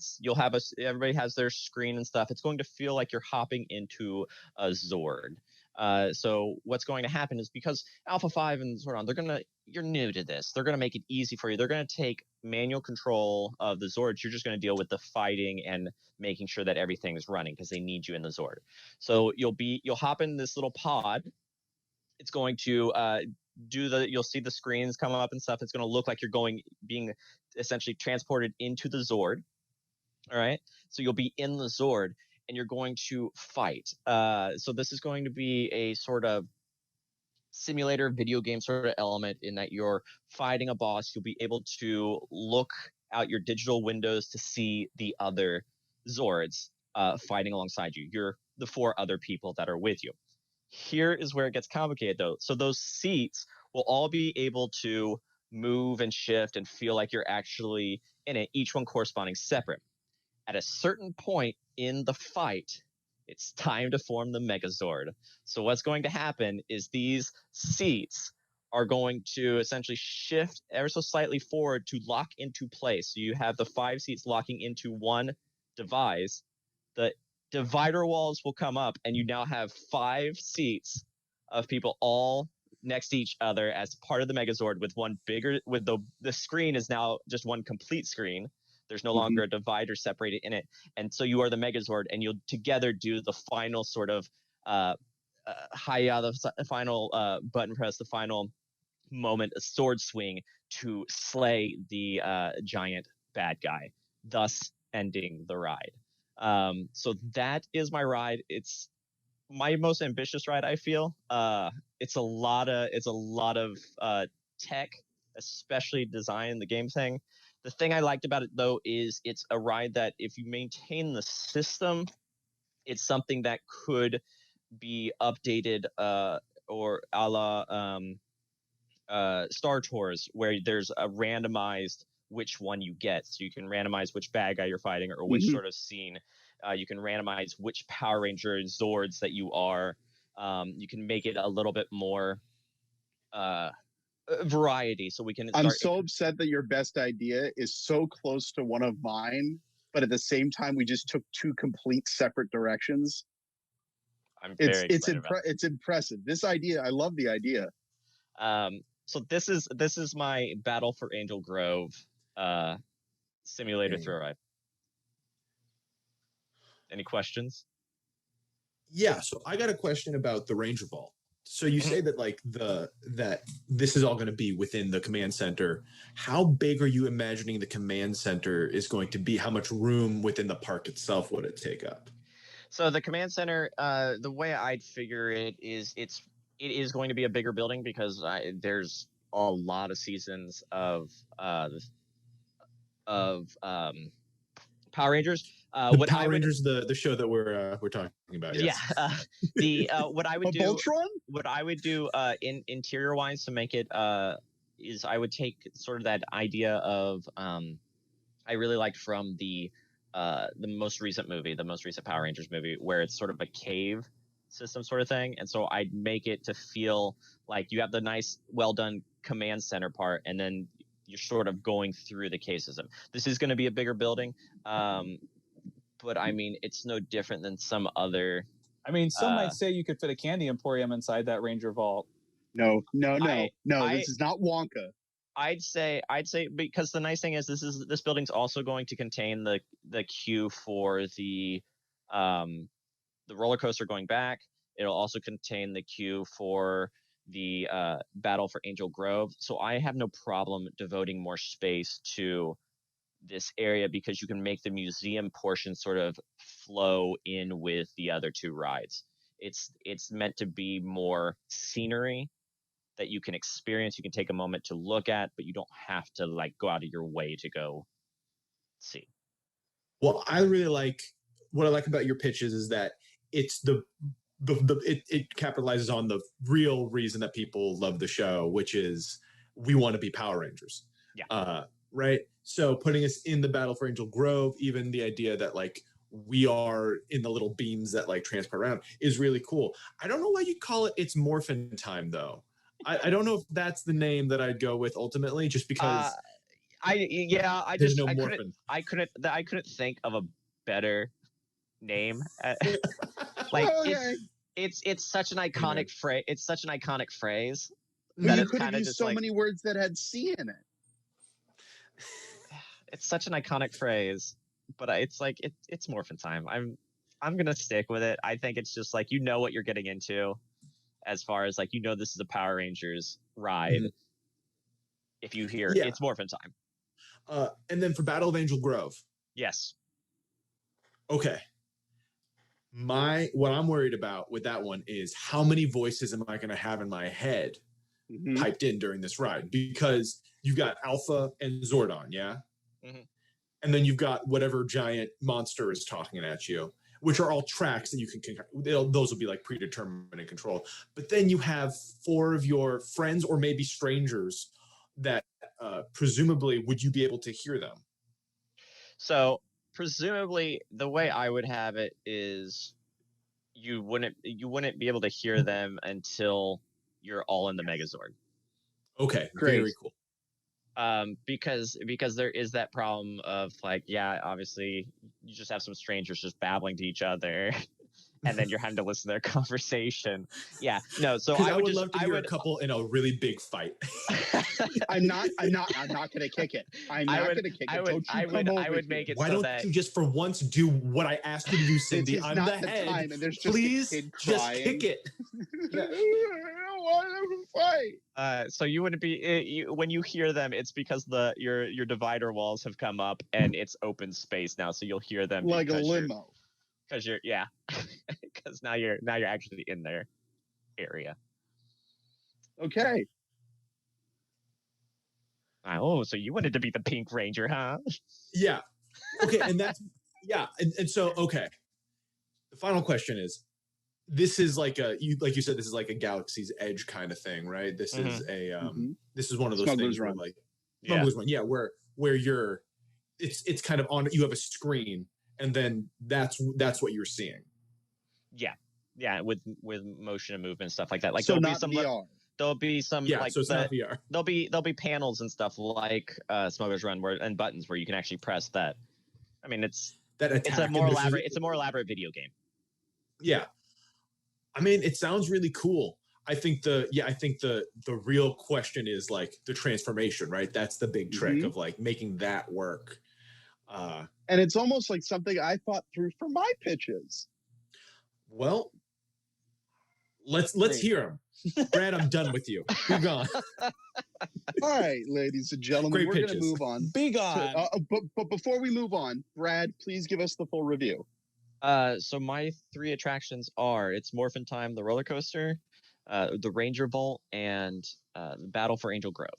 everybody has their screen and stuff. It's going to feel like you're hopping into a Zord. So what's going to happen is, because Alpha 5 and Zordon, you're new to this. They're going to make it easy for you. They're going to take manual control of the Zords. You're just going to deal with the fighting and making sure that everything is running, because they need you in the Zord. So you'll hop in this little pod. It's going to you'll see the screens come up and stuff. It's going to look like you're being essentially transported into the Zord. All right. So you'll be in the Zord and you're going to fight. So this is going to be a sort of simulator video game sort of element in that you're fighting a boss. You'll be able to look out your digital windows to see the other Zords fighting alongside you. You're the 4 other people that are with you. Here is where it gets complicated, though. So those seats will all be able to move and shift and feel like you're actually in it, each one corresponding separate. At a certain point in the fight, it's time to form the Megazord. So what's going to happen is these seats are going to essentially shift ever so slightly forward to lock into place. So you have the 5 seats locking into one device. The divider walls will come up, and you now have 5 seats of people all next to each other as part of the Megazord with one bigger, with the screen is now just one complete screen. There's no longer a divider separated in it. And so you are the Megazord, and you'll together do the final sort of the final button press, the final moment, a sword swing to slay the giant bad guy, thus ending the ride. So that is my ride. It's my most ambitious ride, I feel. It's a lot of tech, especially design, the game thing. The thing I liked about it, though, is it's a ride that if you maintain the system, it's something that could be updated or a la Star Tours, where there's a randomized which one you get. So you can randomize which bad guy you're fighting or which sort of scene. You can randomize which Power Ranger Zords that you are. You can make it a little bit more variety, so we can I'm so upset that your best idea is so close to one of mine, but at the same time we just took 2 complete separate directions. I'm very excited about it's impressive. This idea, I love the idea. So this is my Battle for Angel Grove simulator thrill ride. Any questions? Yeah, so I got a question about the Ranger Vault. So you say that that this is all going to be within the command center. How big are you imagining the command center is going to be? How much room within the park itself would it take up? So the command center, the way I'd figure it is going to be a bigger building because there's a lot of seasons of Power Rangers. Power Rangers, the show that we're talking about. Yes. Yeah. What I would do, Voltron? what I would do, in interior wise to make it is I would take sort of that idea of I really liked from the most recent Power Rangers movie, where it's sort of a cave system sort of thing, and so I'd make it to feel like you have the nice, well done command center part, and then you're sort of going through the cave system. This is going to be a bigger building, but I mean, it's no different than some other. I mean, some might say you could fit a candy emporium inside that Ranger Vault. No. This is not Wonka. I'd say because the nice thing is this building's also going to contain the queue for the roller coaster going back. It'll also contain the queue for the Battle for Angel Grove. So I have no problem devoting more space to this area because you can make the museum portion sort of flow in with the other 2 rides. It's meant to be more scenery that you can experience, you can take a moment to look at, but you don't have to go out of your way to go see. Well, I really like what I like about your pitches is that it's it capitalizes on the real reason that people love the show, which is we want to be Power Rangers. Yeah. Right. So putting us in the Battle for Angel Grove, even the idea that we are in the little beams that transport around is really cool. I don't know why you call it It's Morphin Time though. I don't know if that's the name that I'd go with ultimately, just because I couldn't think of a better name. It's such an iconic phrase. It's such an iconic phrase that you could have used so many words that had C in it. It's such an iconic phrase, but it's Morphin Time. I'm gonna stick with it. I think it's just what you're getting into. As far as this is a Power Rangers ride. If you hear it's Morphin Time. And then for Battle of Angel Grove. Yes. Okay. What I'm worried about with that one is how many voices am I going to have in my head piped in during this ride? Because you've got Alpha and Zordon, yeah? Mhm. And then you've got whatever giant monster is talking at you, which are all tracks that you can those will be like predetermined and control. But then you have 4 of your friends or maybe strangers that presumably would you be able to hear them? So presumably, the way I would have it is you wouldn't be able to hear them until you're all in the Megazord. Okay, Great. very cool. Because there is that problem of like, yeah, obviously you just have some strangers just babbling to each other, and then you're having to listen to their conversation. Yeah, no. So I would love to hear a couple in a really big fight. I'm not gonna kick it. I'm not gonna kick it. I would make it. Why so don't that you just for once do what I asked you to do, Cindy? This is I'm not the head. time, and there's just Please, a kid just crying. kick it. I don't want to fight. So you wouldn't be when you hear them, it's because your divider walls have come up and it's open space now, so you'll hear them Like a limo. Because because now you're actually in their area. Okay. Oh, so you wanted to be the Pink Ranger, huh? Yeah. Okay, and that's and so okay. The final question is, this is like you said, this is like a Galaxy's Edge kind of thing, right? This is a this is one of those Smuggler's things where Run. like Smuggler's Run, where you're it's kind of on, you have a screen and then that's what you're seeing. Yeah, with motion and movement and stuff like that. Like so there'll not be some VR. There'll be some like so it's not VR. There'll be panels and stuff like Smuggler's Run and buttons where you can actually press that. I mean, it's a more elaborate video game. Yeah. I mean, it sounds really cool. I think the real question is like the transformation, right? That's the big trick of like making that work. And it's almost like something I thought through for my pitches. Well, let's hear them. Brad, I'm done with you. Be gone. All right, ladies and gentlemen, we're going to move on. Be gone. But before we move on, Brad, please give us the full review. So my 3 attractions are it's Morphin Time, the roller coaster, the Ranger Vault, and the Battle for Angel Grove.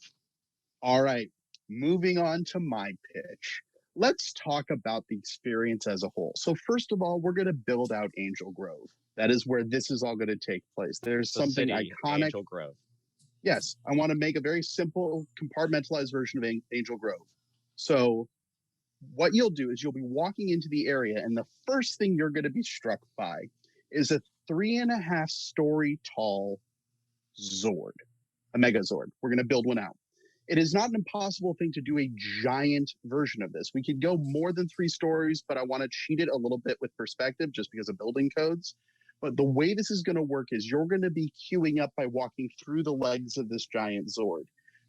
All right, moving on to my pitch. Let's talk about the experience as a whole. So first of all, we're going to build out Angel Grove. That is where this is all going to take place. There's something iconic. Angel Grove. Yes, I want to make a very simple compartmentalized version of Angel Grove. So what you'll do is you'll be walking into the area, and the first thing you're going to be struck by is a 3.5 story tall Zord, a Megazord. We're going to build one out. It is not an impossible thing to do a giant version of this. We could go more than 3 stories, but I want to cheat it a little bit with perspective just because of building codes. But the way this is going to work is you're going to be queuing up by walking through the legs of this giant Zord.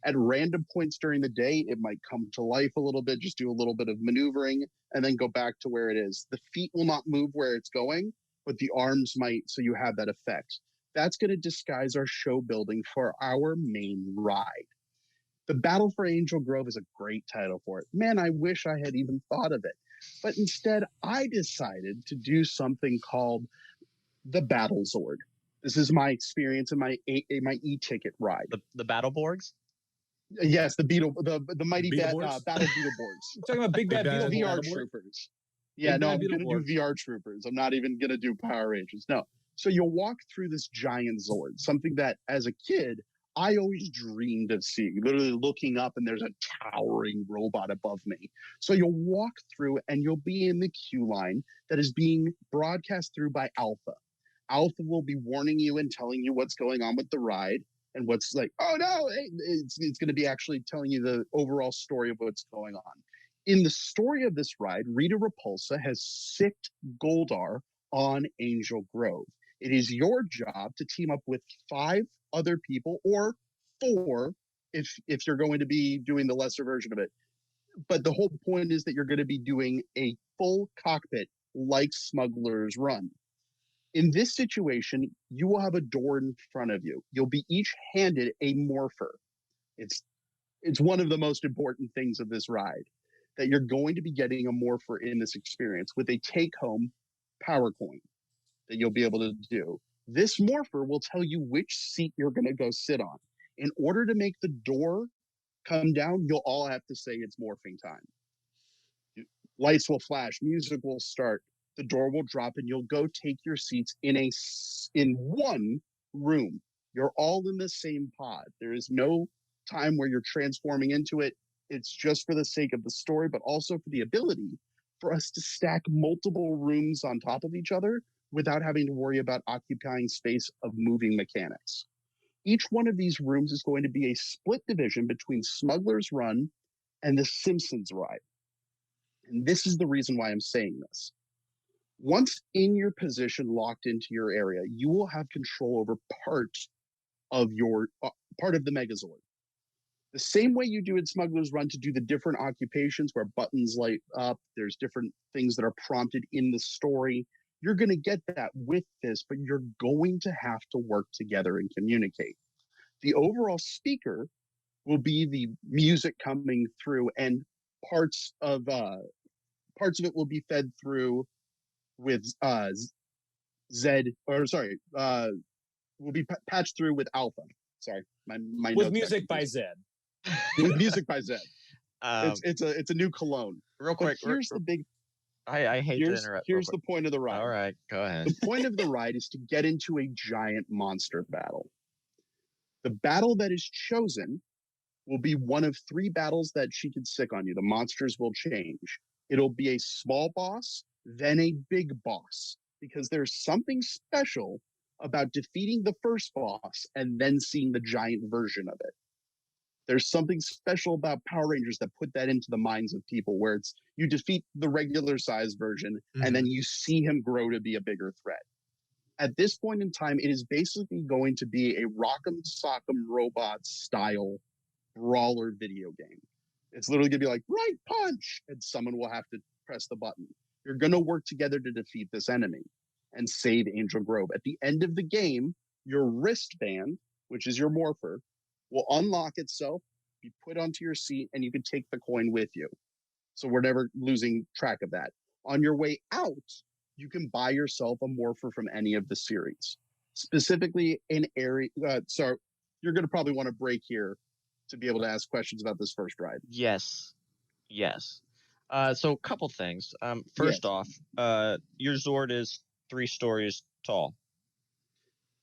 At random points during the day, it might come to life a little bit, just do a little bit of maneuvering, and then go back to where it is. The feet will not move where it's going, but the arms might, so you have that effect. That's going to disguise our show building for our main ride. The Battle for Angel Grove is a great title for it. Man, I wish I had even thought of it. But instead, I decided to do something called the Battle Zord. This is my experience in my e-ticket ride. The Battleborgs? Yes, the mighty Battle Beetleborgs. You're talking about Big Bad Beetle VR Troopers. Yeah, no, I'm going to do VR Troopers. I'm not even going to do Power Rangers. No. So you'll walk through this giant Zord, something that as a kid, I always dreamed of seeing, literally looking up and there's a towering robot above me. So you'll walk through and you'll be in the queue line that is being broadcast through by Alpha. Alpha will be warning you and telling you what's going on with the ride and what's like, oh no, it's going to be actually telling you the overall story of what's going on. In the story of this ride, Rita Repulsa has sicked Goldar on Angel Grove. It is your job to team up with 5 other people, or 4 if you're going to be doing the lesser version of it. But the whole point is that you're going to be doing a full cockpit like Smuggler's Run. In this situation, you will have a door in front of you. You'll be each handed a morpher. It's one of the most important things of this ride, that you're going to be getting a morpher in this experience with a take-home power coin. that you'll be able to do. This morpher will tell you which seat you're going to go sit on. In order to make the door come down, you'll all have to say it's morphing time. Lights will flash, music will start, the door will drop, and you'll go take your seats in one room. You're all in the same pod. There is no time where you're transforming into it. It's just for the sake of the story, but also for the ability for us to stack multiple rooms on top of each other without having to worry about occupying space of moving mechanics. Each one of these rooms is going to be a split division between Smuggler's Run and the Simpsons ride. And this is the reason why I'm saying this. Once in your position, locked into your area, you will have control over part of the Megazord. The same way you do in Smuggler's Run to do the different occupations where buttons light up, there's different things that are prompted in the story. You're going to get that with this, but you're going to have to work together and communicate. The overall speaker will be the music coming through, and parts of it will be fed through with will be patched through with Alpha. Sorry, my with notes music by Zed. With music by Zed. It's a new cologne. Real quick, here's the big. I hate to interrupt. Here's the point of the ride. All right, go ahead. The point of the ride is to get into a giant monster battle. The battle that is chosen will be one of 3 battles that she can stick on you. The monsters will change. It'll be a small boss, then a big boss, because there's something special about defeating the first boss and then seeing the giant version of it. There's something special about Power Rangers that put that into the minds of people, where it's you defeat the regular size version and then you see him grow to be a bigger threat. At this point in time, it is basically going to be a Rock'em Sock'em Robot style brawler video game. It's literally going to be like, right punch, and someone will have to press the button. You're going to work together to defeat this enemy and save Angel Grove. At the end of the game, your wristband, which is your morpher, will unlock itself, be put onto your seat, and you can take the coin with you. So we're never losing track of that. On your way out, you can buy yourself a morpher from any of the series. Specifically in area, so you're going to probably want to break here to be able to ask questions about this first ride. Yes. So a couple things. First off, your Zord is 3 stories tall.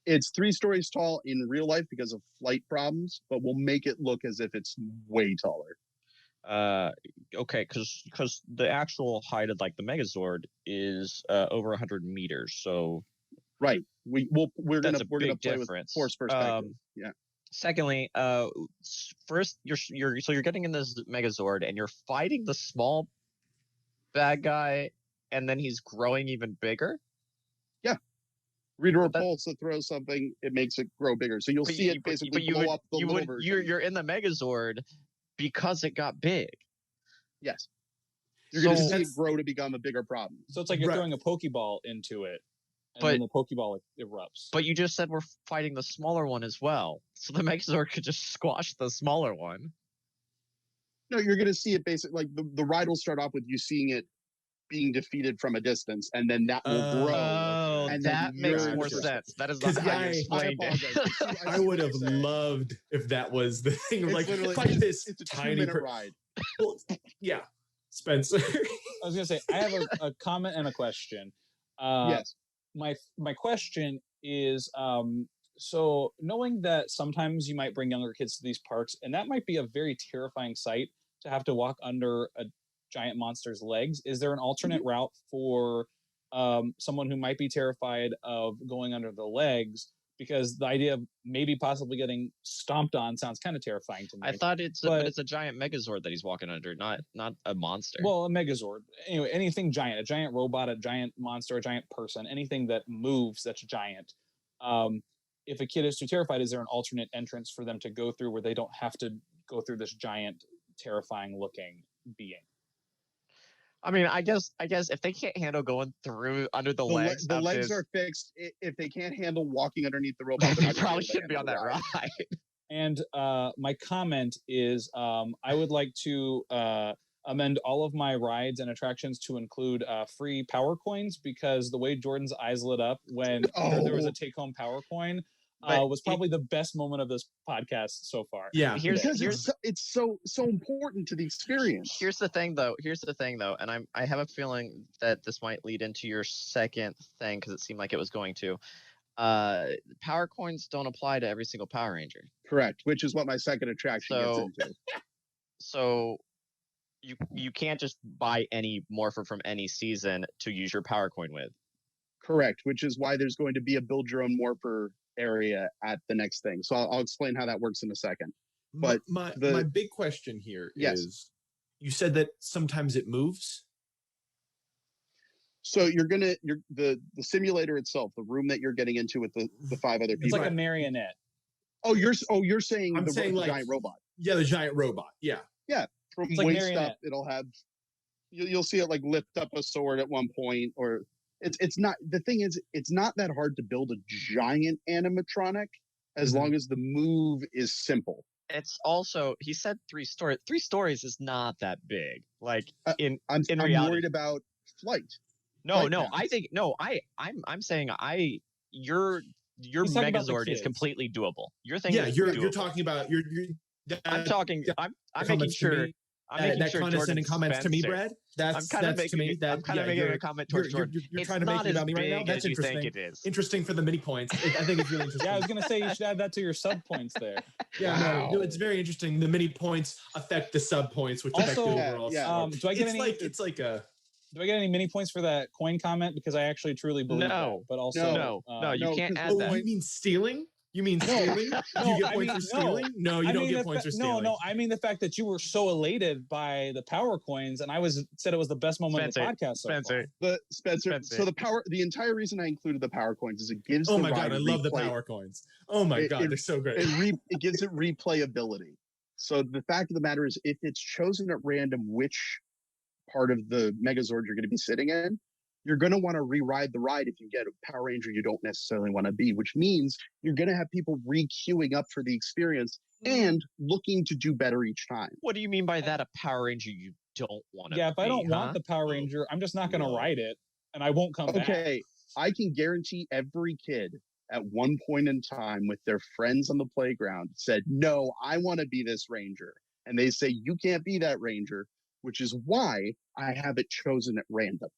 It's 3 stories tall in real life because of flight problems, but we'll make it look as if it's way taller. Okay, because the actual height of like the Megazord is over 100 meters. So right, we're gonna play difference. With force perspective. Yeah. Secondly, first you're getting in this Megazord and you're fighting the small bad guy, and then he's growing even bigger. Yeah. Reader repulse to throw something, it makes it grow bigger. So you'll see it basically blow up the little version. You're in the Megazord because it got big. Yes. You're going to see it grow to become a bigger problem. So it's like you're throwing a Pokeball into it, and then the Pokeball erupts. But you just said we're fighting the smaller one as well. So the Megazord could just squash the smaller one. No, you're going to see it basically, like the ride will start off with you seeing it being defeated from a distance, and then that will grow. Oh, and that makes more sense. That is not how you explained it. I would have loved if that was the thing. It's like, fight this it's a tiny 2-minute ride. Well, yeah, Spencer. I was going to say, I have a comment and a question. Yes. My question is, so knowing that sometimes you might bring younger kids to these parks, and that might be a very terrifying sight to have to walk under a giant monster's legs, is there an alternate route for someone who might be terrified of going under the legs? Because the idea of maybe possibly getting stomped on sounds kind of terrifying to me. I thought it's a giant Megazord that he's walking under, not a monster. Well, a Megazord. Anyway, anything giant, a giant robot, a giant monster, a giant person, anything that moves that's giant. If a kid is too terrified, is there an alternate entrance for them to go through where they don't have to go through this giant, terrifying looking being? I mean, I guess if they can't handle going through under the legs, the legs are fixed. If they can't handle walking underneath the robot, they probably shouldn't be on that ride. And my comment is, I would like to amend all of my rides and attractions to include free power coins, because the way Jordan's eyes lit up when there was a take-home power coin was probably the best moment of this podcast so far. Yeah, because it's so important to the experience. Here's the thing, though, and I have a feeling that this might lead into your second thing because it seemed like it was going to. Power coins don't apply to every single Power Ranger. Correct, which is what my second attraction gets into. So you can't just buy any morpher from any season to use your power coin with. Correct, which is why there's going to be a build your own morpher area at the next thing. So I'll explain how that works in a second. But my big question here is, you said that sometimes it moves. So the simulator itself, the room that you're getting into with the 5 other people. It's like a marionette. You're saying I'm saying like, giant robot. Yeah, the giant robot. Yeah. Yeah. From It's like waist marionette. up, it'll have you'll see it like lift up a sword at one point, or it's not. The thing is, it's not that hard to build a giant animatronic as long as the move is simple. It's also, he said 3 stories. 3 stories is not that big. Like I'm reality, worried about flight. I'm saying your Megazord is completely doable. Your thing is you're doable. talking about I'm making sure. I'm making that sure condescending Jordan comments to me, Spencer. Brad. That's to me. I'm kind of making a comment towards Jordan. You're trying to make it about me right now. That's interesting. Think it is. Interesting for the mini points. I think it's really interesting. Yeah, I was gonna say you should add that to your sub points there. Yeah, no, it's very interesting. The mini points affect the sub points, which affect the overall. Do I get Do I get any mini points for that coin comment? Because I actually truly believe that. But also, no, you can't add that. You mean stealing? You mean stealing? You get points for stealing? No, you don't get points for stealing. No, I mean the fact that you were so elated by the power coins, and I said it was the best moment of the podcast. Spencer. So the entire reason I included the power coins is it gives. Oh my god, I love the power coins. Oh my god, they're so great. It gives it replayability. So the fact of the matter is, if it's chosen at random which part of the Megazord you're going to be sitting in, you're going to want to re-ride the ride if you get a Power Ranger you don't necessarily want to be, which means you're going to have people re-queuing up for the experience and looking to do better each time. What do you mean by that, a Power Ranger you don't want to be? Yeah, if I don't want the Power Ranger, I'm just not going to ride it, and I won't come back. Okay, I can guarantee every kid at one point in time with their friends on the playground said, no, I want to be this Ranger. And they say, you can't be that Ranger, which is why I have it chosen at random.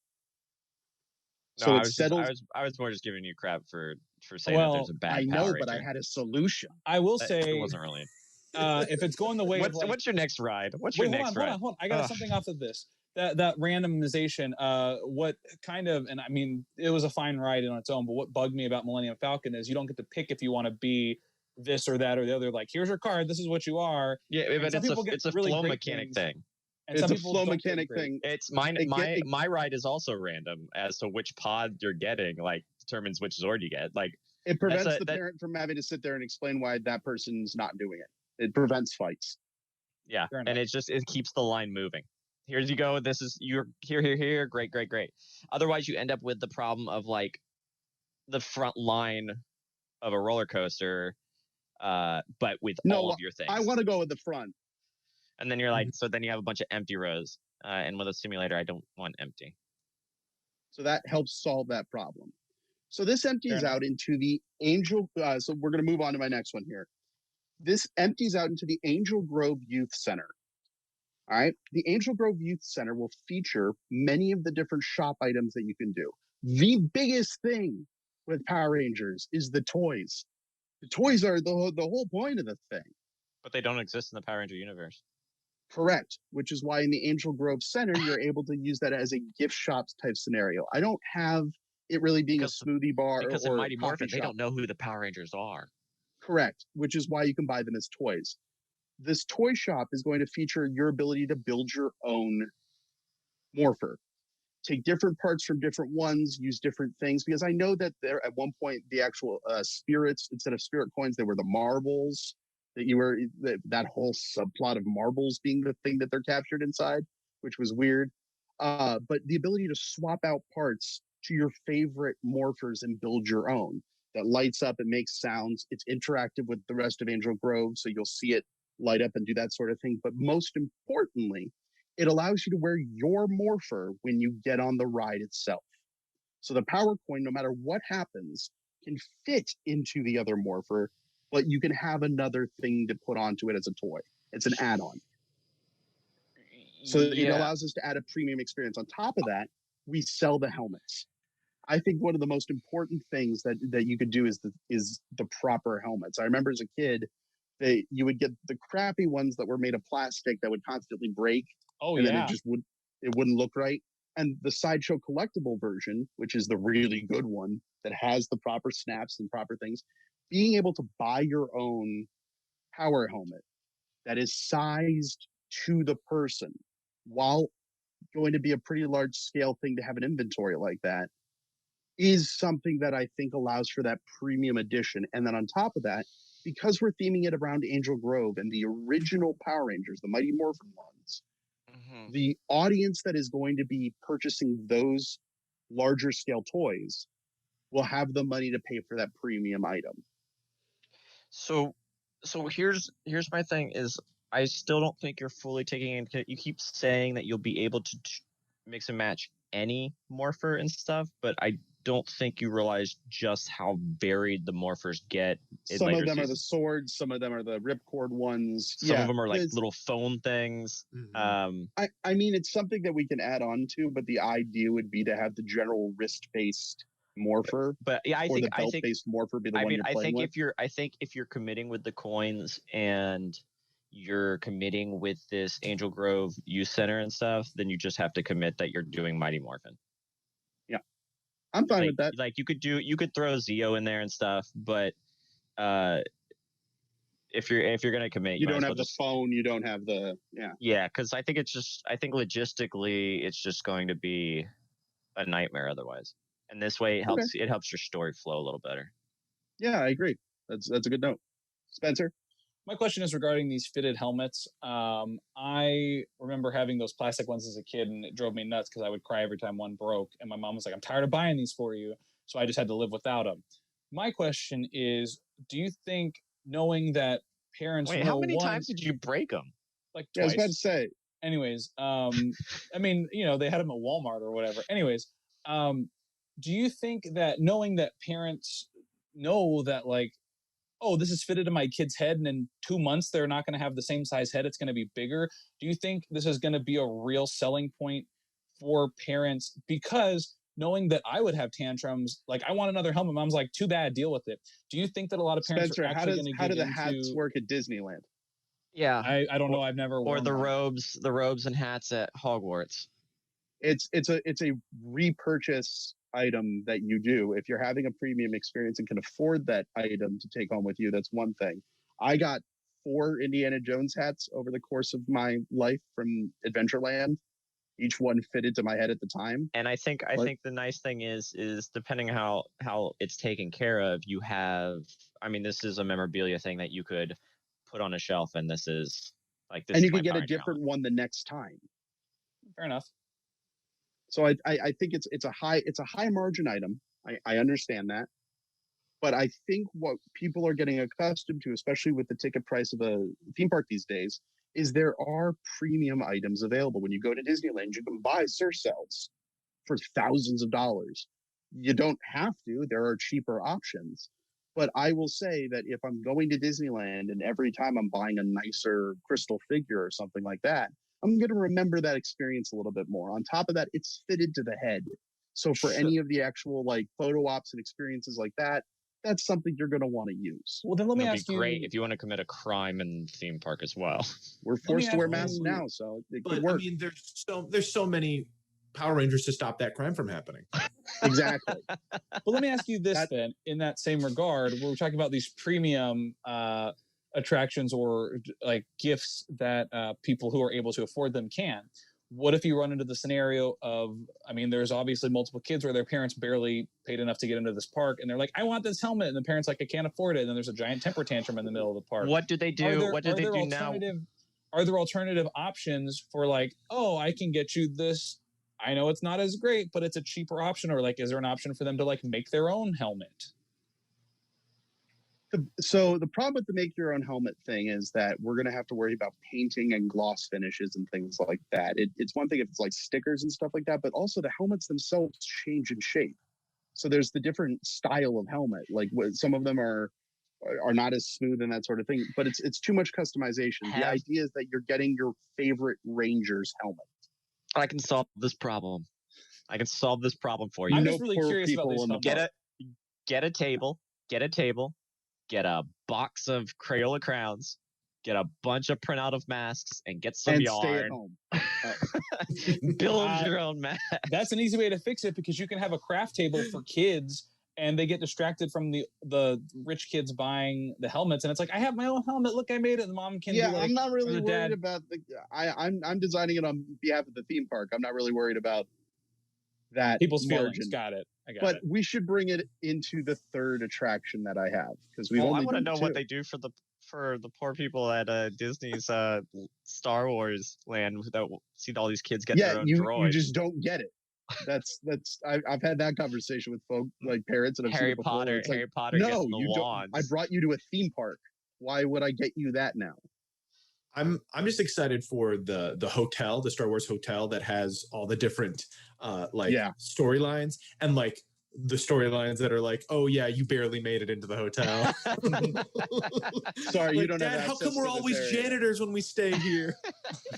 No, so I was more just giving you crap for saying that there's a bad. I know, but I had a solution. I will say it wasn't really. If it's going the way, what's your next ride? Hold on. I got something off of this. That randomization. What kind of, and I mean, it was a fine ride on its own. But what bugged me about Millennium Falcon is you don't get to pick if you want to be this or that or the other. Like, here's your card. This is what you are. Yeah, but it's a really flow mechanic thing. And it's a flow mechanic thing. It's my ride is also random as to which pod you're getting, like determines which Zord you get. Like it prevents the parent from having to sit there and explain why that person's not doing it. It prevents fights. Yeah, and it keeps the line moving. Here you go. This is you're here. Great. Otherwise, you end up with the problem of like the front line of a roller coaster, but with all of your things. I want to go with the front. And then you're like, so then you have a bunch of empty rows. And with a simulator, I don't want empty. So that helps solve that problem. So this empties out into the Angel. So we're going to move on to my next one here. This empties out into the Angel Grove Youth Center. All right. The Angel Grove Youth Center will feature many of the different shop items that you can do. The biggest thing with Power Rangers is the toys. The toys are the whole point of the thing. But they don't exist in the Power Ranger universe. Correct, which is why in the Angel Grove Center, you're able to use that as a gift shops type scenario. I don't have it really being a smoothie bar because or in Mighty Morphin, shop. They don't know who the Power Rangers are. Correct, which is why you can buy them as toys. This toy shop is going to feature your ability to build your own morpher. Take different parts from different ones, use different things, because I know that there at one point the actual spirits, instead of spirit coins, they were the marbles. That whole subplot of marbles being the thing that they're captured inside, which was weird. But the ability to swap out parts to your favorite morphers and build your own that lights up and makes sounds. It's interactive with the rest of Angel Grove, so you'll see it light up and do that sort of thing. But most importantly, it allows you to wear your morpher when you get on the ride itself. So the power coin, no matter what happens, can fit into the other morpher, but you can have another thing to put onto it as a toy. It's an add-on. So it allows us to add a premium experience. On top of that, we sell the helmets. I think one of the most important things that you could do is the proper helmets. I remember as a kid, you would get the crappy ones that were made of plastic that would constantly break. Oh, and yeah. then it wouldn't look right. And the Sideshow collectible version, which is the really good one that has the proper snaps and proper things, being able to buy your own power helmet that is sized to the person, while going to be a pretty large scale thing to have an inventory like that, is something that I think allows for that premium edition. And then on top of that, because we're theming it around Angel Grove and the original Power Rangers, the Mighty Morphin ones, the audience that is going to be purchasing those larger scale toys will have the money to pay for that premium item. So here's my thing is, I still don't think you're fully taking into. You keep saying that you'll be able to mix and match any morpher and stuff, but I don't think you realize just how varied the morphers get. Some of them are the swords, some of them are the ripcord ones. Some of them are like little phone things. I mean, it's something that we can add on to, but the idea would be to have the general wrist-based morpher. But yeah, I think belt-based morpher be the one you're playing with. I think if you're committing with the coins and you're committing with this Angel Grove Youth Center and stuff, then you just have to commit that you're doing Mighty Morphin. Yeah, I'm fine with that. Like you could throw Zeo in there and stuff, but if you're gonna commit, you don't have the phone, you don't have the because I think logistically it's just going to be a nightmare otherwise. And this way it helps your story flow a little better. Yeah, I agree. That's a good note. Spencer? My question is regarding these fitted helmets. I remember having those plastic ones as a kid, and it drove me nuts because I would cry every time one broke. And my mom was like, I'm tired of buying these for you. So I just had to live without them. My question is, do you think, knowing that parents how many times did you break them? Like twice. Yeah, I was about to say. Anyways, I mean, they had them at Walmart or whatever. Anyways, do you think that knowing that parents know that, like, oh, this is fitted to my kid's head, and in 2 months they're not going to have the same size head, it's going to be bigger, do you think this is going to be a real selling point for parents? Because knowing that I would have tantrums, like, I want another helmet, mom's like, too bad, deal with it. Do you think that a lot of parents Spencer, are actually going to how do the hats work at Disneyland? Yeah, I don't know. I've never worn the robes and hats at Hogwarts. It's a repurchase item that you do. If you're having a premium experience and can afford that item to take home with you, that's one thing. I got 4 Indiana Jones hats over the course of my life from Adventureland. Each one fitted to my head at the time. And I think the nice thing is depending how it's taken care of, you have, I mean, this is a memorabilia thing that you could put on a shelf, and this is like this. And you could get a different one the next time. Fair enough. So I think it's a high margin item. I understand that. But I think what people are getting accustomed to, especially with the ticket price of a theme park these days, is there are premium items available. When you go to Disneyland, you can buy Cells for thousands of dollars. You don't have to. There are cheaper options. But I will say that if I'm going to Disneyland and every time I'm buying a nicer crystal figure or something like that, I'm going to remember that experience a little bit more. On top of that, it's fitted to the head. So for any of the actual like photo ops and experiences like that, that's something you're going to want to use. Well, then let me ask you. Great if you want to commit a crime in the theme park as well. We're forced to wear masks now, so it could work. I mean, there's so many Power Rangers to stop that crime from happening. Exactly. Well, let me ask you this then. In that same regard, we're talking about these premium attractions or like gifts that people who are able to afford them can. What if you run into the scenario of, I mean, there's obviously multiple kids where their parents barely paid enough to get into this park, and they're like, I want this helmet, and the parent's like, I can't afford it, and then there's a giant temper tantrum in the middle of the park. What do they do? What do they do now? Are there alternative options for like, oh, I can get you this, I know it's not as great, but it's a cheaper option, or like, is there an option for them to like make their own helmet? So the problem with the make your own helmet thing is that we're going to have to worry about painting and gloss finishes and things like that. It's one thing if it's like stickers and stuff like that, but also the helmets themselves change in shape. So there's the different style of helmet. Like some of them are not as smooth and that sort of thing, but it's too much customization. The idea is that you're getting your favorite Ranger's helmet. I can solve this problem. I can solve this problem for you. I'm just really curious about these helmets. Get a table, get a box of Crayola crowns, get a bunch of printout of masks, and get some yarn. Stay at home. Build your own mask. That's an easy way to fix it because you can have a craft table for kids and they get distracted from the rich kids buying the helmets. And it's like, I have my own helmet. Look, I made it. And the mom can Yeah, be like, I'm not really worried dad. about I'm designing it on behalf of the theme park. I'm not really worried about that. People's margin. feelings. Got it. I got but it. we should bring it into the third attraction that I have because we. I want to know what they do for the poor people at Disney's Star Wars land that see all these kids get their own droids. You just don't get it. That's I've had that conversation with folk like parents and I've Harry seen it before. Potter. It's Harry like, Potter. No, you don't. I brought you to a theme park. Why would I get you that now? I'm just excited for the hotel, the Star Wars hotel that has all the different storylines and like the storylines that are like, oh yeah, you barely made it into the hotel. Sorry, like, you don't Dad, have how come we're always janitors when we stay here?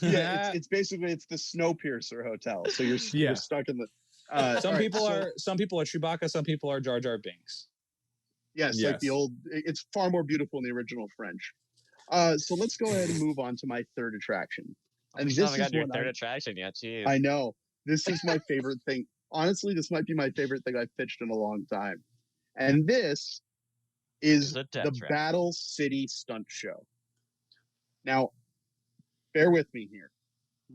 Yeah, it's basically the Snowpiercer hotel. So you're stuck in the. Some people are Chewbacca. Some people are Jar Jar Binks. Yes, like the old. It's far more beautiful in the original French. So let's go ahead and move on to my third attraction. And this is your third attraction yet. Jeez. I know. This is my favorite thing. Honestly, this might be my favorite thing I've pitched in a long time. And this is the Battle City Stunt Show. Now, bear with me here.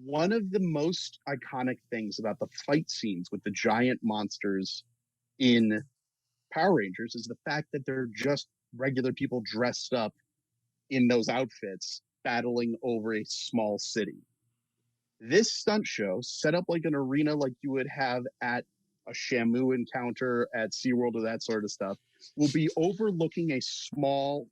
One of the most iconic things about the fight scenes with the giant monsters in Power Rangers is the fact that they're just regular people dressed up in those outfits battling over a small city. This stunt show, set up like an arena like you would have at a Shamu encounter at SeaWorld or that sort of stuff, will be overlooking a small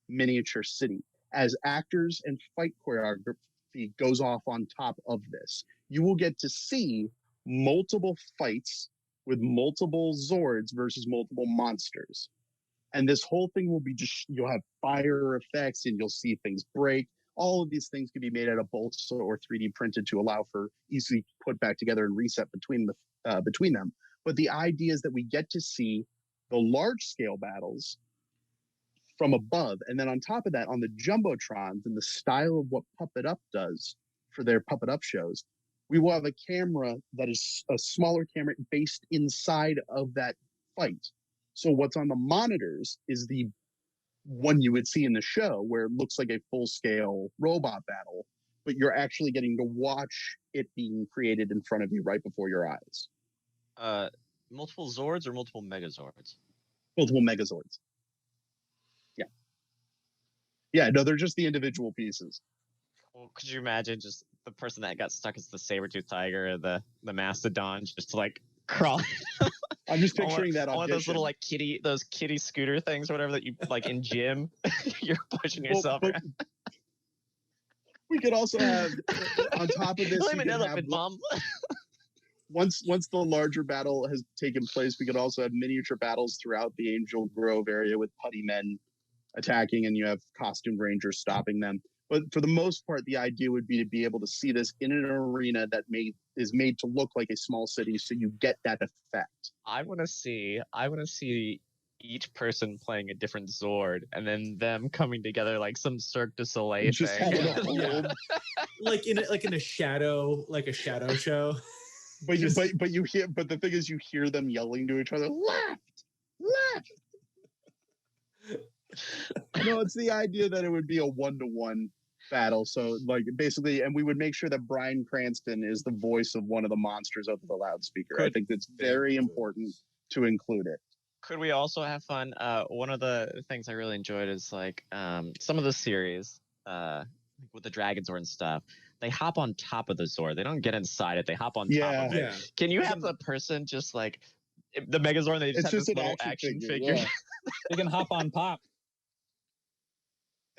miniature city as actors and fight choreography goes off on top of this. You will get to see multiple fights with multiple Zords versus multiple monsters. And this whole thing will be you'll have fire effects and you'll see things break. All of these things can be made out of bolts or 3D printed to allow for easily put back together and reset between them. But the idea is that we get to see the large scale battles from above. And then on top of that, on the Jumbotrons and the style of what Puppet Up does for their Puppet Up shows, we will have a camera that is a smaller camera based inside of that fight. So what's on the monitors is the one you would see in the show where it looks like a full-scale robot battle, but you're actually getting to watch it being created in front of you right before your eyes. Multiple Zords or multiple Megazords? Multiple Megazords. Yeah. Yeah, no, they're just the individual pieces. Well, could you imagine just the person that got stuck as the saber-tooth tiger or the Mastodon just like crawling? I'm just picturing that all those little like kitty scooter things or whatever that you like in gym. You're pushing yourself around. We could also have on top of this. I'm an elephant, Mom. Once the larger battle has taken place, we could also have miniature battles throughout the Angel Grove area with putty men attacking, and you have costume rangers stopping them. But for the most part, the idea would be to be able to see this in an arena that is made to look like a small city, so you get that effect. I want to see each person playing a different Zord, and then them coming together like some Cirque du Soleil thing. like in a shadow show. But you hear. But the thing is, you hear them yelling to each other, left. No, it's the idea that it would be a 1-to-1 battle. So like basically, and we would make sure that Bryan Cranston is the voice of one of the monsters over the loudspeaker. I think that's very important to include it. Could we also have fun? One of the things I really enjoyed is like some of the series with the Dragon Zord and stuff. They hop on top of the Zord. They don't get inside it. They hop on top of it. Yeah. Can you have the person just like the Megazord? They just have this little action figure. Yeah. They can hop on pop.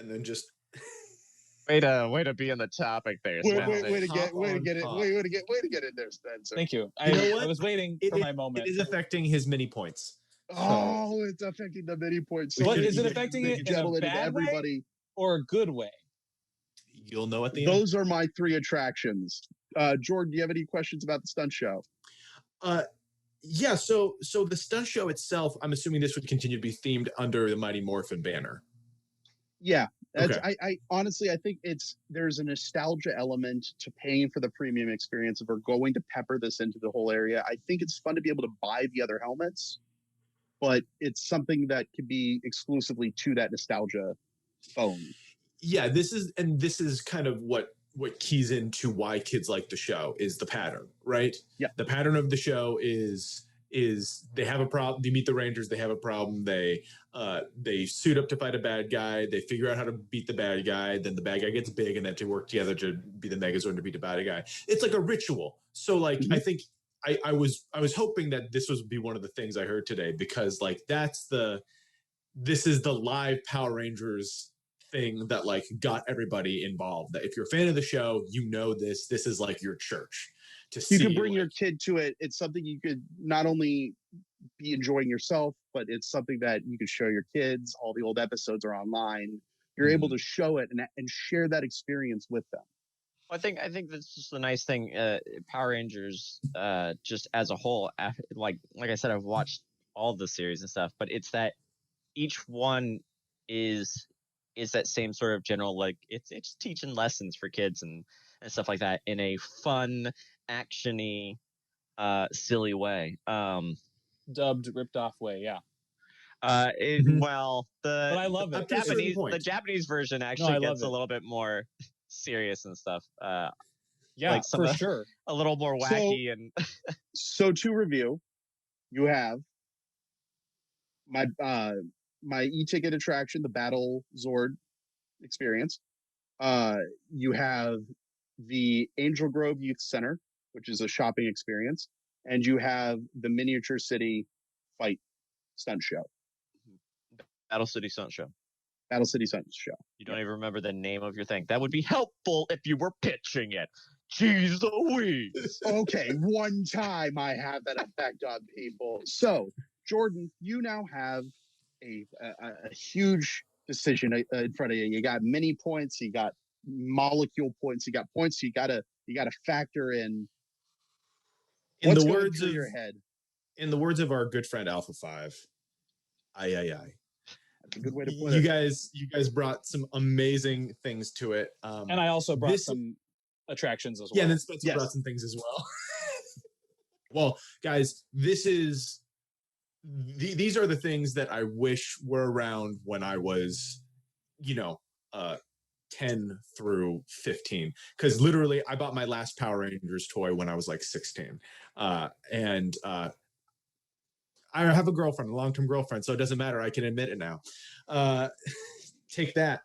and then just Way to be in the topic there. Way Spencer. to get in there, Spencer. Thank you. You know what? I was waiting for my moment. It is affecting his mini points. Oh, it's affecting the mini points. But is it affecting it in a bad way or a good way? You'll know at the end. Those are my 3 attractions. Jordan, do you have any questions about the stunt show? Yeah, so the stunt show itself, I'm assuming this would continue to be themed under the Mighty Morphin banner. Yeah. That's, Okay. I honestly, I think there's a nostalgia element to paying for the premium experience. If we're going to pepper this into the whole area, I think it's fun to be able to buy the other helmets, but it's something that could be exclusively to that nostalgia phone. Yeah, this is kind of what keys into why kids like the show is the pattern, right? Yeah. The pattern of the show is they have a problem, they meet the Rangers, they have a problem, they suit up to fight a bad guy, they figure out how to beat the bad guy, then the bad guy gets big, and then they work together to be the Megazord to beat the bad guy. It's like a ritual. So like I think I was hoping that this would be one of the things I heard today, because like this is the live Power Rangers thing that like got everybody involved. That if you're a fan of the show, you know this is like your church. You can bring your kid to it. It's something you could not only be enjoying yourself, but it's something that you could show your kids. All the old episodes are online. You're able to show it and share that experience with them. I think that's just the nice thing. Power Rangers, just as a whole, like I said, I've watched all the series and stuff, but it's that each one is that same sort of general, like it's teaching lessons for kids and stuff like that in a fun, actiony, silly way. Dubbed, ripped off way, yeah. Well, but I love it. The Japanese version actually gets a little bit more serious and stuff. Yeah, like for sure. A little more wacky and. So to review, you have my e-ticket attraction, the Battle Zord experience. You have the Angel Grove Youth Center, which is a shopping experience, and you have the Miniature City Fight Stunt Show. Battle City Stunt Show. Battle City Stunt Show. You don't even remember the name of your thing. That would be helpful if you were pitching it. Jeez Louise. Okay, one time I have that effect on people. So, Jordan, you now have a huge decision in front of you. You got mini points, you got molecule points, you got points. You gotta factor in. In what's the going words through of your head. In the words of our good friend Alpha 5, aye. That's a good way to put it. You guys brought some amazing things to it. And I also brought some attractions as well. Yeah, and then Spencer brought some things as well. Well, guys, these are the things that I wish were around when I was, 10 through 15. Because literally, I bought my last Power Rangers toy when I was like 16. And I have a girlfriend, a long-term girlfriend, so it doesn't matter. I can admit it now. Take that.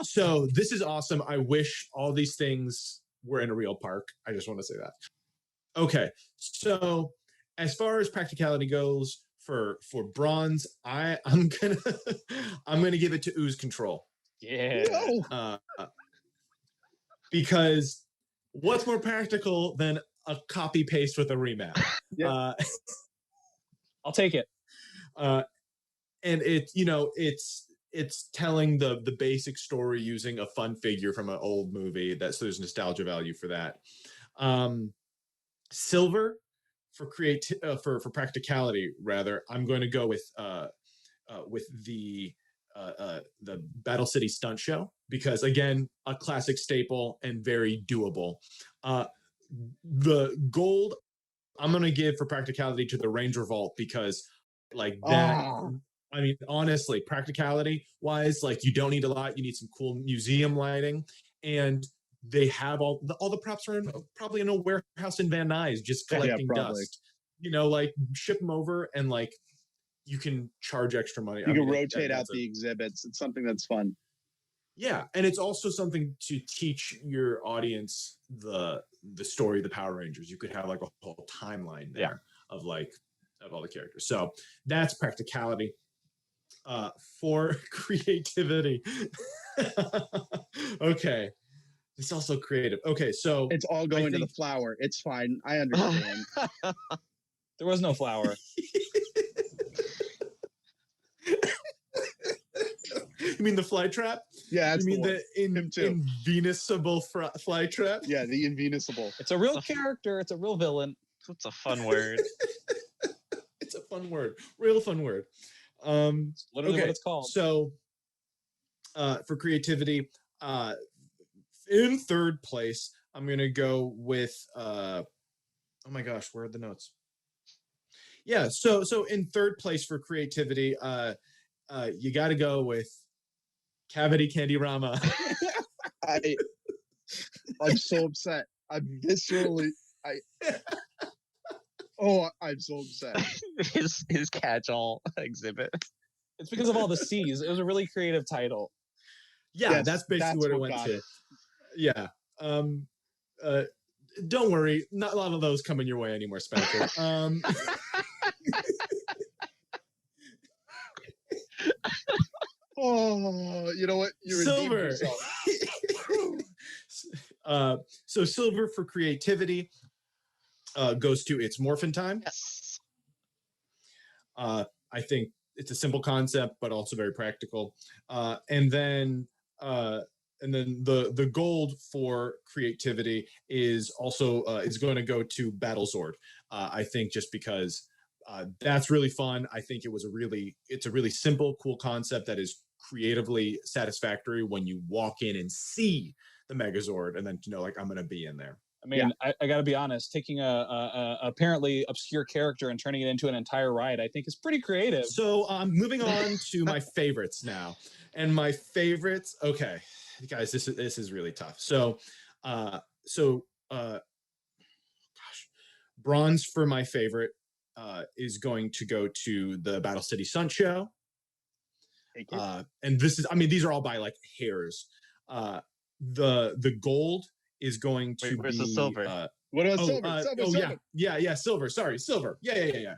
So this is awesome. I wish all these things were in a real park. I just want to say that. Okay, so as far as practicality goes for bronze, I'm gonna give it to Ooze Control. Yeah. No. Because what's more practical than a copy paste with a remap? Yeah. I'll take it. And it's telling the basic story using a fun figure from an old movie. So there's nostalgia value for that. Silver for practicality, rather. I'm going to go with the Battle City Stunt Show, because again, a classic staple and very doable. The gold I'm going to give for practicality to the Ranger Vault, because like that, I mean, honestly, practicality wise, like you don't need a lot. You need some cool museum lighting, and they have all the props are probably in a warehouse in Van Nuys just collecting dust. Like ship them over, and like you can charge extra money. You can rotate out the exhibits. It's something that's fun. Yeah, and it's also something to teach your audience the story of the Power Rangers. You could have like a whole timeline there of all the characters. So that's practicality. For creativity. Okay. It's also creative. Okay, so It's all going to the flower. It's fine. I understand. There was no flower. You mean the fly trap? Yeah, that's you mean the invincible fly trap? Yeah, the invincible. It's a real character. It's a real villain. That's a fun word. It's a fun word. Real fun word. Literally what it's called. So, for creativity, in third place, I'm gonna go with. Oh my gosh, where are the notes? Yeah, so in third place for creativity, you got to go with Cavity Candy Rama. I'm so upset. I'm viscerally. I'm so upset. his catch-all exhibit. It's because of all the C's. It was a really creative title. Yeah, Yes, that's basically what it went to. Yeah. Don't worry, not a lot of those coming your way anymore, Spencer. Oh, you know what? You redeemed Silver. yourself. So silver for creativity goes to It's Morphin Time. Yes. I think it's a simple concept, but also very practical. And then the gold for creativity is also is going to go to Battle Zord. I think just because that's really fun. I think it's a really simple, cool concept that is creatively satisfactory when you walk in and see the Megazord, and then to know like I'm going to be in there. I mean, yeah. I got to be honest. Taking a apparently obscure character and turning it into an entire ride, I think, is pretty creative. So moving on to my favorites now, and my favorites. Okay, guys, this is really tough. So, bronze for my favorite is going to go to the Battle City Sun show. And this is, I mean, these are all by like hairs. The gold is going to where's be the silver? What about silver? Silver. Yeah, silver. Sorry, silver. Yeah.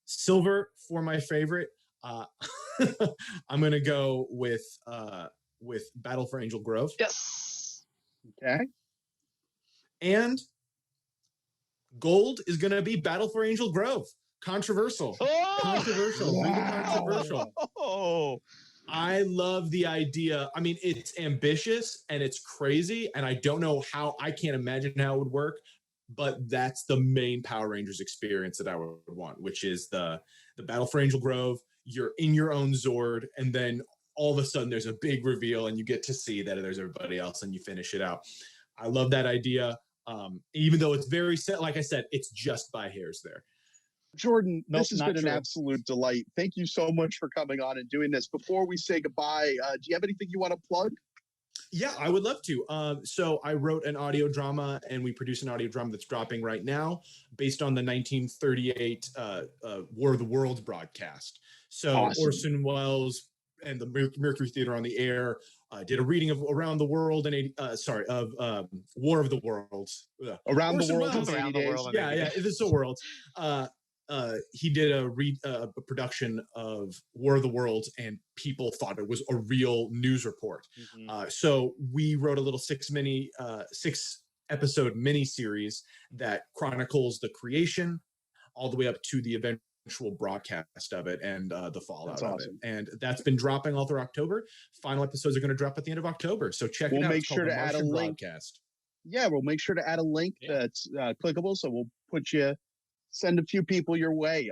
Silver for my favorite. I'm gonna go with Battle for Angel Grove. Yes. Okay. And gold is gonna be Battle for Angel Grove. Controversial. Oh! Controversial. Wow. Really controversial. Oh. I love the idea. I mean, it's ambitious and it's crazy, and I don't know how. I can't imagine how it would work, but that's the main Power Rangers experience that I would want, which is the Battle for Angel Grove. You're in your own Zord, and then all of a sudden there's a big reveal, and you get to see that there's everybody else, and you finish it out. I love that idea, even though it's very set. Like I said, it's just by hairs there. Jordan, this has been true. an absolute delight. Thank you so much for coming on and doing this. Before we say goodbye, do you have anything you want to plug? Yeah, I would love to. So I wrote an audio drama, and we produce an audio drama that's dropping right now based on the 1938 War of the Worlds broadcast. So awesome. Orson Welles and the Mercury Theater on the Air did a reading of Around the World in War of the Worlds. Around Orson the World Welles. in 80 days. Yeah, it's the world. He did a production of War of the Worlds, and people thought it was a real news report. Mm-hmm. So we wrote a little 6-episode mini-series that chronicles the creation all the way up to the eventual broadcast of it and the fallout of it. And that's been dropping all through October. Final episodes are going to drop at the end of October. So check it out. We'll make sure to add a link. Yeah, we'll make sure to add a link that's clickable. So we'll send a few people your way.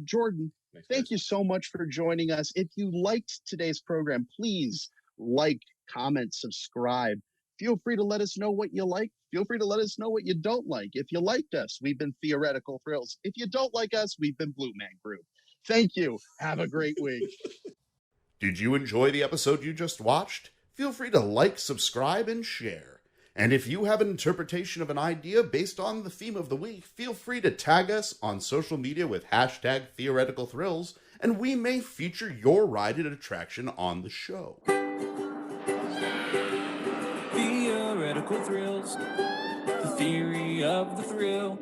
Jordan, thank you so much for joining us. If you liked today's program, please like, comment, subscribe. Feel free to let us know what you like. Feel free to let us know what you don't like. If you liked us, we've been Theoretical Thrills. If you don't like us, we've been Blue Man Group. Thank you. Have a great week. Did you enjoy the episode you just watched? Feel free to like, subscribe, and share. And if you have an interpretation of an idea based on the theme of the week, feel free to tag us on social media with #TheoreticalThrills, and we may feature your ride and attraction on the show. Theoretical Thrills, the theory of the thrill.